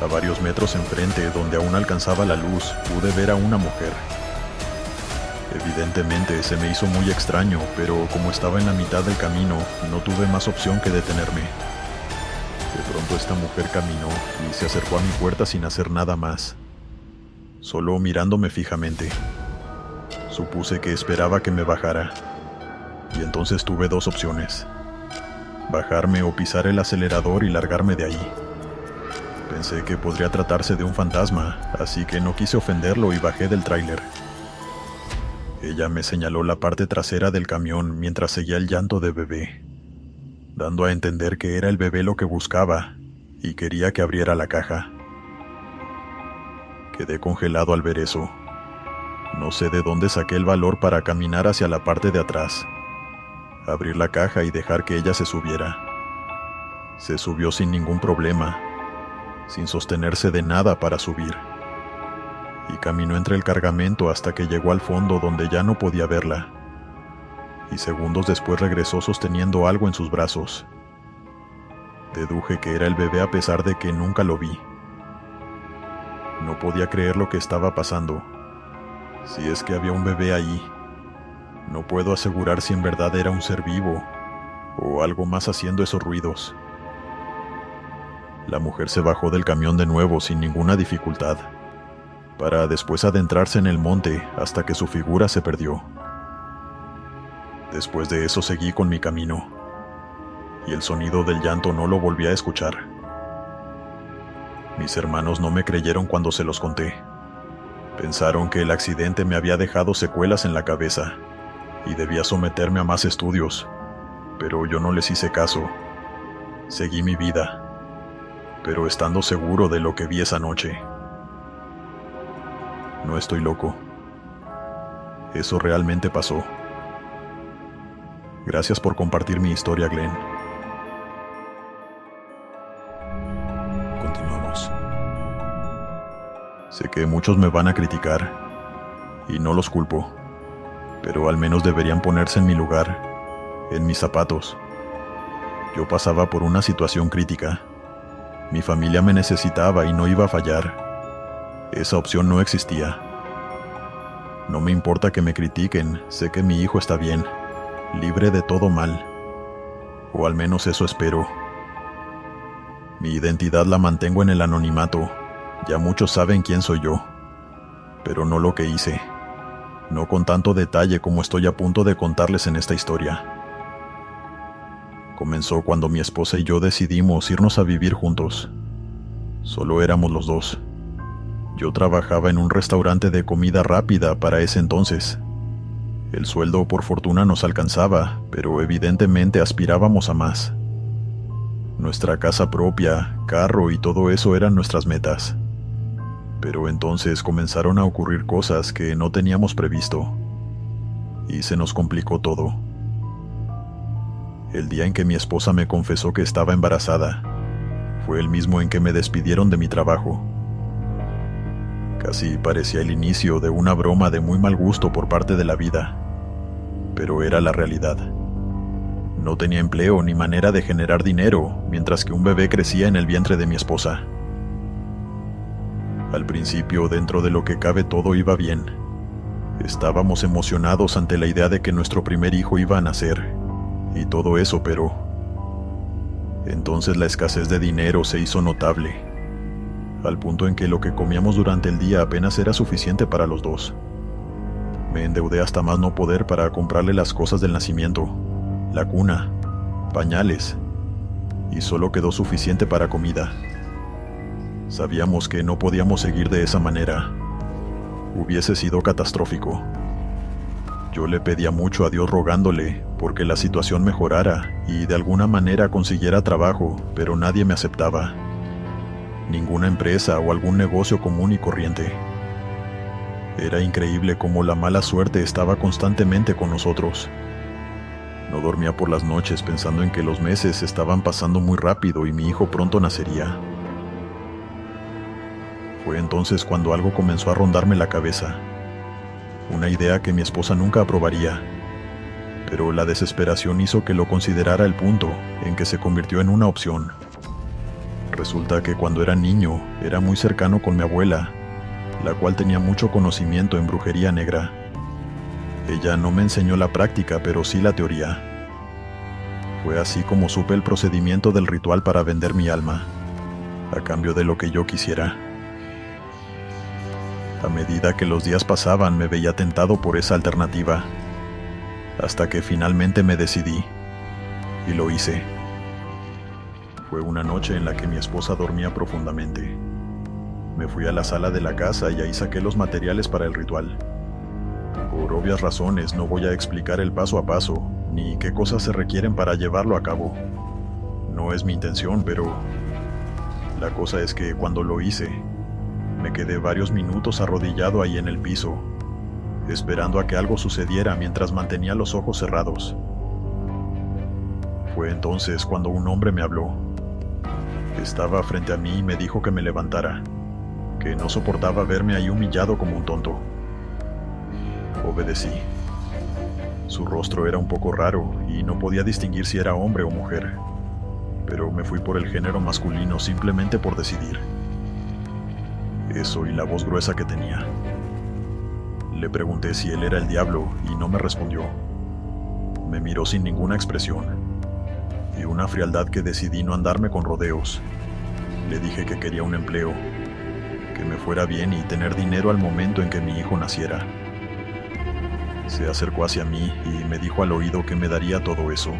A varios metros enfrente, donde aún alcanzaba la luz, pude ver a una mujer. Evidentemente se me hizo muy extraño, pero como estaba en la mitad del camino, no tuve más opción que detenerme. De pronto esta mujer caminó y se acercó a mi puerta sin hacer nada más, solo mirándome fijamente. Supuse que esperaba que me bajara. y entonces tuve dos opciones: bajarme o pisar el acelerador y largarme de ahí. Pensé que podría tratarse de un fantasma, así que no quise ofenderlo y bajé del tráiler. Ella me señaló la parte trasera del camión mientras seguía el llanto de bebé, dando a entender que era el bebé lo que buscaba y quería que abriera la caja. Quedé congelado al ver eso. No sé de dónde saqué el valor para caminar hacia la parte de atrás, abrir la caja y dejar que ella se subiera. Se subió sin ningún problema, sin sostenerse de nada para subir, y caminó entre el cargamento hasta que llegó al fondo donde ya no podía verla, y segundos después regresó sosteniendo algo en sus brazos. Deduje que era el bebé a pesar de que nunca lo vi. No podía creer lo que estaba pasando. Si es que había un bebé ahí, no puedo asegurar si en verdad era un ser vivo o algo más haciendo esos ruidos. La mujer se bajó del camión de nuevo sin ninguna dificultad, para después adentrarse en el monte hasta que su figura se perdió. Después de eso seguí con mi camino, y el sonido del llanto no lo volví a escuchar. Mis hermanos no me creyeron cuando se los conté. Pensaron que el accidente me había dejado secuelas en la cabeza y debía someterme a más estudios, pero yo no les hice caso. Seguí mi vida, pero estando seguro de lo que vi esa noche. No estoy loco. Eso realmente pasó. Gracias por compartir mi historia, Glenn. Continuamos. Sé que muchos me van a criticar, y no los culpo, pero al menos deberían ponerse en mi lugar, en mis zapatos. Yo pasaba por una situación crítica. Mi familia me necesitaba y no iba a fallar. Esa opción no existía. No me importa que me critiquen, sé que mi hijo está bien, libre de todo mal. O al menos eso espero. Mi identidad la mantengo en el anonimato. Ya muchos saben quién soy yo, pero no lo que hice. No con tanto detalle como estoy a punto de contarles en esta historia. Comenzó cuando mi esposa y yo decidimos irnos a vivir juntos. Solo éramos los dos. Yo trabajaba en un restaurante de comida rápida para ese entonces. El sueldo por fortuna nos alcanzaba, pero evidentemente aspirábamos a más. Nuestra casa propia, carro y todo eso eran nuestras metas. Pero entonces comenzaron a ocurrir cosas que no teníamos previsto, y se nos complicó todo. El día en que mi esposa me confesó que estaba embarazada, fue el mismo en que me despidieron de mi trabajo. Casi parecía el inicio de una broma de muy mal gusto por parte de la vida, pero era la realidad. No tenía empleo ni manera de generar dinero, mientras que un bebé crecía en el vientre de mi esposa. Al principio, dentro de lo que cabe, todo iba bien. Estábamos emocionados ante la idea de que nuestro primer hijo iba a nacer, y todo eso, pero entonces la escasez de dinero se hizo notable, al punto en que lo que comíamos durante el día apenas era suficiente para los dos. Me endeudé hasta más no poder para comprarle las cosas del nacimiento, la cuna, pañales, y solo quedó suficiente para comida. Sabíamos que no podíamos seguir de esa manera. Hubiese sido catastrófico. Yo le pedía mucho a Dios rogándole porque la situación mejorara y de alguna manera consiguiera trabajo, pero nadie me aceptaba. Ninguna empresa o algún negocio común y corriente. Era increíble cómo la mala suerte estaba constantemente con nosotros. No dormía por las noches pensando en que los meses estaban pasando muy rápido y mi hijo pronto nacería. Fue entonces cuando algo comenzó a rondarme la cabeza. Una idea que mi esposa nunca aprobaría, pero la desesperación hizo que lo considerara al punto en que se convirtió en una opción. Resulta que cuando era niño era muy cercano con mi abuela, la cual tenía mucho conocimiento en brujería negra. Ella no me enseñó la práctica, pero sí la teoría. Fue así como supe el procedimiento del ritual para vender mi alma, a cambio de lo que yo quisiera. A medida que los días pasaban me veía tentado por esa alternativa. hasta que finalmente me decidí, y lo hice. Fue una noche en la que mi esposa dormía profundamente. Me fui a la sala de la casa y ahí saqué los materiales para el ritual. Por obvias razones no voy a explicar el paso a paso, ni qué cosas se requieren para llevarlo a cabo. No es mi intención, pero la cosa es que cuando lo hice, me quedé varios minutos arrodillado ahí en el piso, esperando a que algo sucediera mientras mantenía los ojos cerrados. Fue entonces cuando un hombre me habló. Estaba frente a mí y me dijo que me levantara, que no soportaba verme ahí humillado como un tonto. Obedecí. Su rostro era un poco raro y no podía distinguir si era hombre o mujer, pero me fui por el género masculino simplemente por decidir. Eso y la voz gruesa que tenía. Le pregunté si él era el diablo y no me respondió. Me miró sin ninguna expresión y una frialdad que decidí no andarme con rodeos. Le dije que quería un empleo, que me fuera bien y tener dinero al momento en que mi hijo naciera. Se acercó hacia mí y me dijo al oído que me daría todo eso,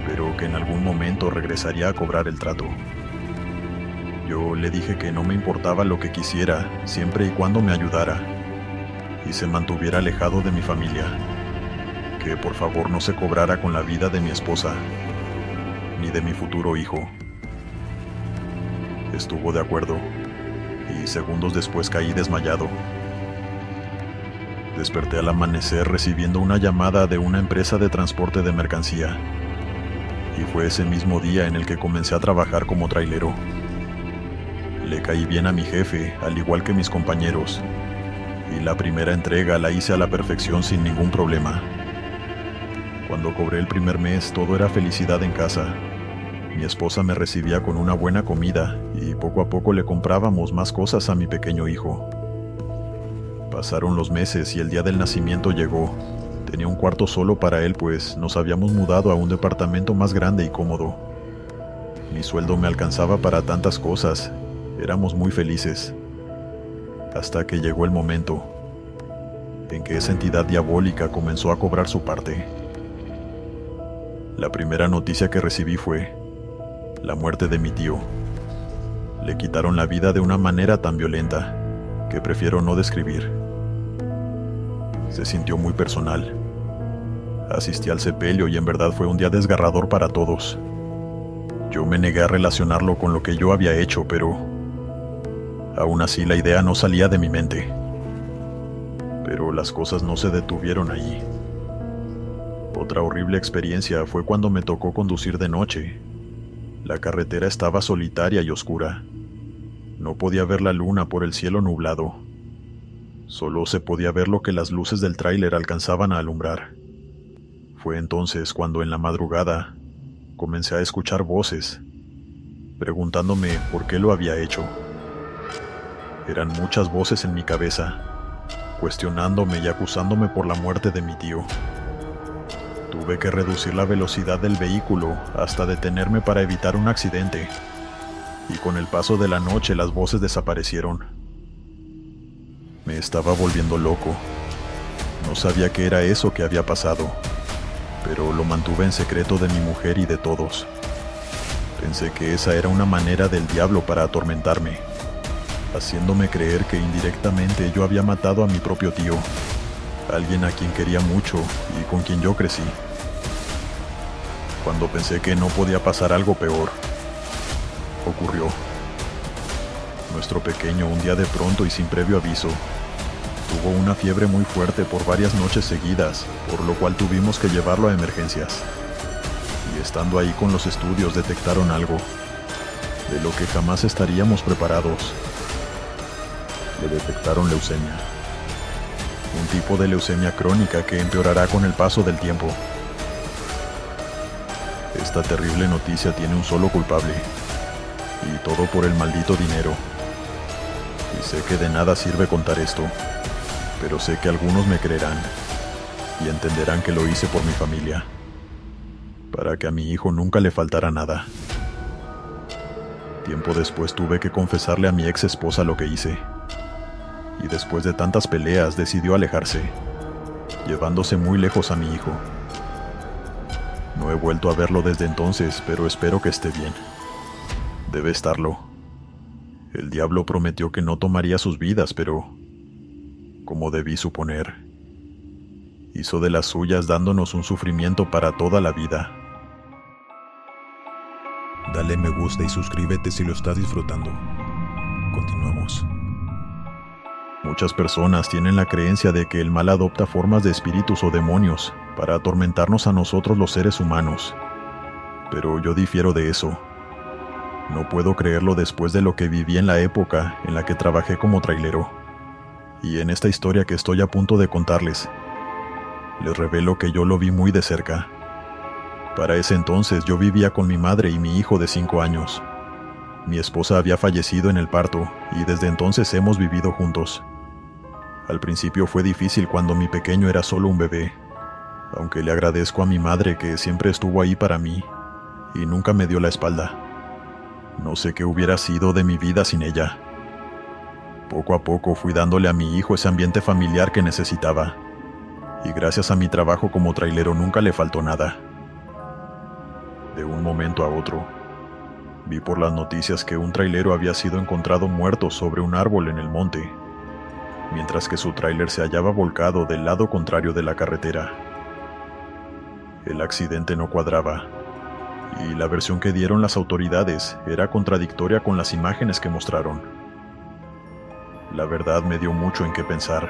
pero que en algún momento regresaría a cobrar el trato. Yo le dije que no me importaba lo que quisiera, siempre y cuando me ayudara, y se mantuviera alejado de mi familia, que por favor no se cobrara con la vida de mi esposa, ni de mi futuro hijo. Estuvo de acuerdo, y segundos después caí desmayado. Desperté al amanecer recibiendo una llamada de una empresa de transporte de mercancía, y fue ese mismo día en el que comencé a trabajar como trailero. Le caí bien a mi jefe, al igual que mis compañeros, y la primera entrega la hice a la perfección sin ningún problema. Cuando cobré el primer mes, todo era felicidad en casa. Mi esposa me recibía con una buena comida y poco a poco le comprábamos más cosas a mi pequeño hijo. Pasaron los meses y el día del nacimiento llegó. Tenía un cuarto solo para él, pues nos habíamos mudado a un departamento más grande y cómodo. Mi sueldo me alcanzaba para tantas cosas. Éramos muy felices. Hasta que llegó el momento en que esa entidad diabólica comenzó a cobrar su parte. La primera noticia que recibí fue la muerte de mi tío. Le quitaron la vida de una manera tan violenta que prefiero no describir. Se sintió muy personal. Asistí al sepelio y en verdad fue un día desgarrador para todos. Yo me negué a relacionarlo con lo que yo había hecho, pero aún así la idea no salía de mi mente. Pero las cosas no se detuvieron allí. Otra horrible experiencia fue cuando me tocó conducir de noche. La carretera estaba solitaria y oscura. No podía ver la luna por el cielo nublado. Solo se podía ver lo que las luces del tráiler alcanzaban a alumbrar. Fue entonces cuando en la madrugada comencé a escuchar voces, preguntándome por qué lo había hecho. Eran muchas voces en mi cabeza, cuestionándome y acusándome por la muerte de mi tío. Tuve que reducir la velocidad del vehículo hasta detenerme para evitar un accidente, y con el paso de la noche las voces desaparecieron. Me estaba volviendo loco. No sabía qué era eso que había pasado, pero lo mantuve en secreto de mi mujer y de todos. Pensé que esa era una manera del diablo para atormentarme, haciéndome creer que indirectamente yo había matado a mi propio tío, alguien a quien quería mucho y con quien yo crecí. Cuando pensé que no podía pasar algo peor, ocurrió. Nuestro pequeño, un día de pronto y sin previo aviso, tuvo una fiebre muy fuerte por varias noches seguidas, por lo cual tuvimos que llevarlo a emergencias. Y estando ahí con los estudios detectaron algo, de lo que jamás estaríamos preparados. Le detectaron leucemia. Un tipo de leucemia crónica que empeorará con el paso del tiempo. Esta terrible noticia tiene un solo culpable, y todo por el maldito dinero. Y sé que de nada sirve contar esto, pero sé que algunos me creerán y entenderán que lo hice por mi familia, para que a mi hijo nunca le faltara nada. Tiempo después tuve que confesarle a mi ex esposa lo que hice, y después de tantas peleas decidió alejarse, llevándose muy lejos a mi hijo. No he vuelto a verlo desde entonces, pero espero que esté bien. Debe estarlo. El diablo prometió que no tomaría sus vidas, pero, como debí suponer, hizo de las suyas dándonos un sufrimiento para toda la vida. Dale me gusta y suscríbete si lo estás disfrutando. Continuamos. Muchas personas tienen la creencia de que el mal adopta formas de espíritus o demonios para atormentarnos a nosotros los seres humanos. Pero yo difiero de eso. No puedo creerlo después de lo que viví en la época en la que trabajé como trailero. Y en esta historia que estoy a punto de contarles, les revelo que yo lo vi muy de cerca. Para ese entonces yo vivía con mi madre y mi hijo de 5 años. Mi esposa había fallecido en el parto y desde entonces hemos vivido juntos. Al principio fue difícil cuando mi pequeño era solo un bebé, aunque le agradezco a mi madre que siempre estuvo ahí para mí y nunca me dio la espalda. No sé qué hubiera sido de mi vida sin ella. Poco a poco fui dándole a mi hijo ese ambiente familiar que necesitaba, y gracias a mi trabajo como trailero nunca le faltó nada. De un momento a otro, vi por las noticias que un trailero había sido encontrado muerto sobre un árbol en el monte, mientras que su tráiler se hallaba volcado del lado contrario de la carretera. El accidente no cuadraba, y la versión que dieron las autoridades era contradictoria con las imágenes que mostraron. La verdad me dio mucho en qué pensar,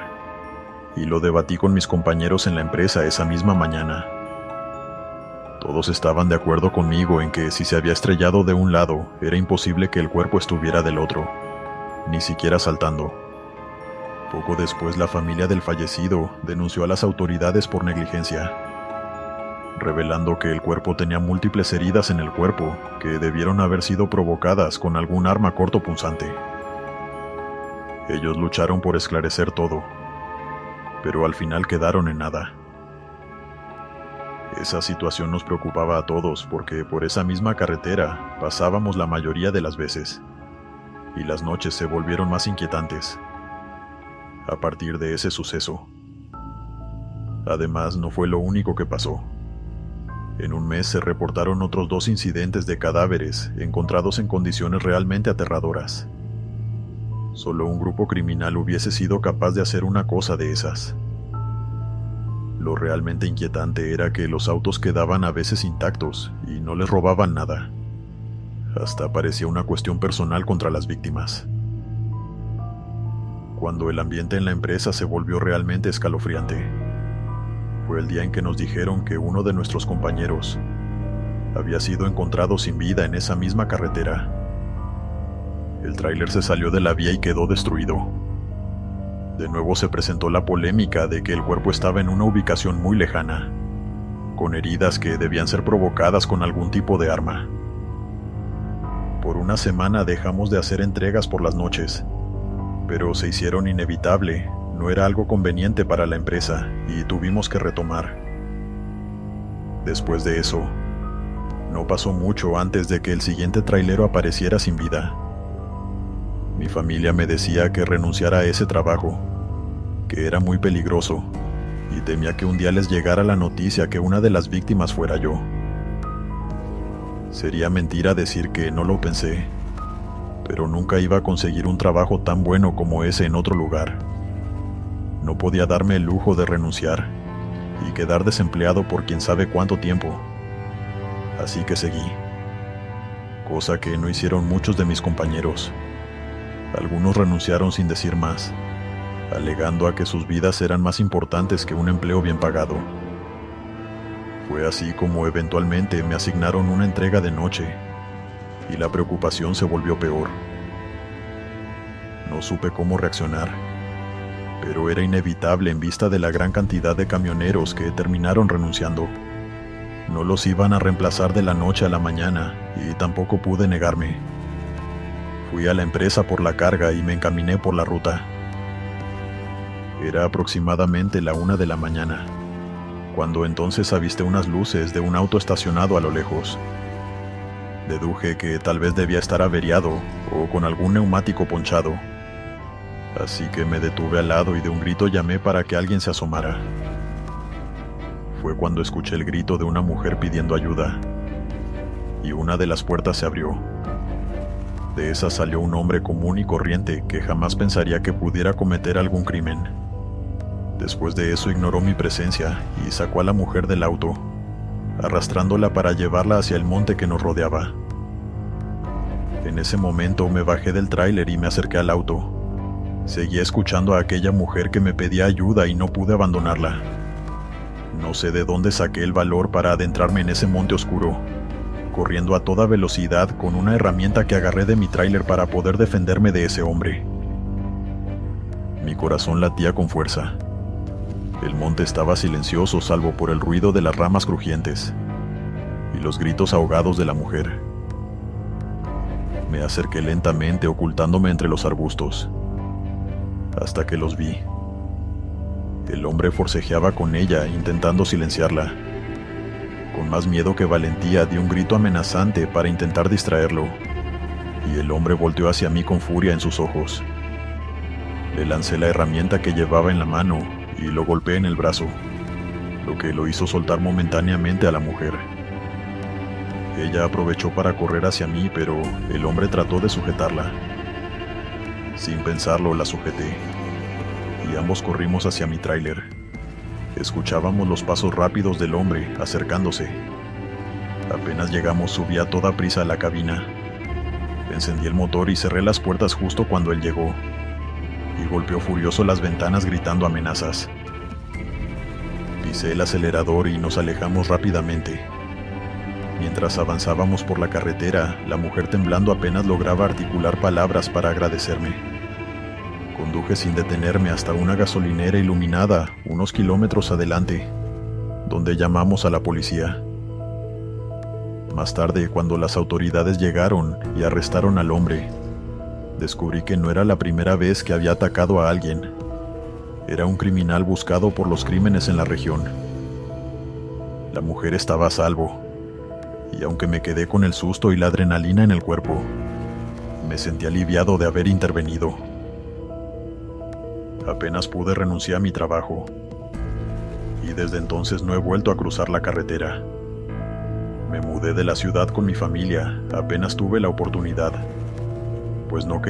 y lo debatí con mis compañeros en la empresa esa misma mañana. Todos estaban de acuerdo conmigo en que si se había estrellado de un lado, era imposible que el cuerpo estuviera del otro, ni siquiera saltando. Poco después, la familia del fallecido denunció a las autoridades por negligencia, revelando que el cuerpo tenía múltiples heridas en el cuerpo que debieron haber sido provocadas con algún arma cortopunzante. Ellos lucharon por esclarecer todo, pero al final quedaron en nada. Esa situación nos preocupaba a todos porque por esa misma carretera pasábamos la mayoría de las veces, y las noches se volvieron más inquietantes a partir de ese suceso. Además, no fue lo único que pasó. En un mes se reportaron otros 2 incidentes de cadáveres encontrados en condiciones realmente aterradoras. Solo un grupo criminal hubiese sido capaz de hacer una cosa de esas. Lo realmente inquietante era que los autos quedaban a veces intactos y no les robaban nada. Hasta parecía una cuestión personal contra las víctimas. Cuando el ambiente en la empresa se volvió realmente escalofriante, fue el día en que nos dijeron que uno de nuestros compañeros había sido encontrado sin vida en esa misma carretera. El tráiler se salió de la vía y quedó destruido. De nuevo se presentó la polémica de que el cuerpo estaba en una ubicación muy lejana, con heridas que debían ser provocadas con algún tipo de arma. Por una semana dejamos de hacer entregas por las noches, pero se hicieron inevitable, no era algo conveniente para la empresa y tuvimos que retomar. Después de eso, no pasó mucho antes de que el siguiente trailero apareciera sin vida. Mi familia me decía que renunciara a ese trabajo, que era muy peligroso, y temía que un día les llegara la noticia que una de las víctimas fuera yo. Sería mentira decir que no lo pensé, pero nunca iba a conseguir un trabajo tan bueno como ese en otro lugar. No podía darme el lujo de renunciar y quedar desempleado por quién sabe cuánto tiempo. Así que seguí, cosa que no hicieron muchos de mis compañeros. Algunos renunciaron sin decir más, alegando a que sus vidas eran más importantes que un empleo bien pagado. Fue así como eventualmente me asignaron una entrega de noche, y la preocupación se volvió peor. No supe cómo reaccionar, pero era inevitable en vista de la gran cantidad de camioneros que terminaron renunciando. No los iban a reemplazar de la noche a la mañana, y tampoco pude negarme. Fui a la empresa por la carga y me encaminé por la ruta. Era aproximadamente la 1 de la mañana, cuando entonces avisté unas luces de un auto estacionado a lo lejos. Deduje que tal vez debía estar averiado o con algún neumático ponchado. Así que me detuve al lado y de un grito llamé para que alguien se asomara. fue cuando escuché el grito de una mujer pidiendo ayuda, y una de las puertas se abrió. De esa salió un hombre común y corriente que jamás pensaría que pudiera cometer algún crimen. Después de eso ignoró mi presencia y sacó a la mujer del auto, arrastrándola para llevarla hacia el monte que nos rodeaba. En ese momento me bajé del tráiler y me acerqué al auto. Seguía escuchando a aquella mujer que me pedía ayuda y no pude abandonarla. No sé de dónde saqué el valor para adentrarme en ese monte oscuro, corriendo a toda velocidad con una herramienta que agarré de mi tráiler para poder defenderme de ese hombre. Mi corazón latía con fuerza. El monte estaba silencioso salvo por el ruido de las ramas crujientes y los gritos ahogados de la mujer. Me acerqué lentamente ocultándome entre los arbustos, hasta que los vi. El hombre forcejeaba con ella intentando silenciarla. Con más miedo que valentía di un grito amenazante para intentar distraerlo, y el hombre volteó hacia mí con furia en sus ojos. Le lancé la herramienta que llevaba en la mano y lo golpeé en el brazo, lo que lo hizo soltar momentáneamente a la mujer. Ella aprovechó para correr hacia mí, pero el hombre trató de sujetarla. Sin pensarlo, la sujeté, y ambos corrimos hacia mi tráiler. Escuchábamos los pasos rápidos del hombre acercándose. Apenas llegamos, subí a toda prisa a la cabina. Encendí el motor y cerré las puertas justo cuando él llegó, y golpeó furioso las ventanas gritando amenazas. Pisé el acelerador y nos alejamos rápidamente. Mientras avanzábamos por la carretera, la mujer temblando apenas lograba articular palabras para agradecerme. Conduje sin detenerme hasta una gasolinera iluminada unos kilómetros adelante, donde llamamos a la policía. Más tarde, cuando las autoridades llegaron y arrestaron al hombre, descubrí que no era la primera vez que había atacado a alguien. Era un criminal buscado por los crímenes en la región. La mujer estaba a salvo, y aunque me quedé con el susto y la adrenalina en el cuerpo, me sentí aliviado de haber intervenido. Apenas pude renunciar a mi trabajo, y desde entonces no he vuelto a cruzar la carretera. Me mudé de la ciudad con mi familia apenas tuve la oportunidad, pues no quería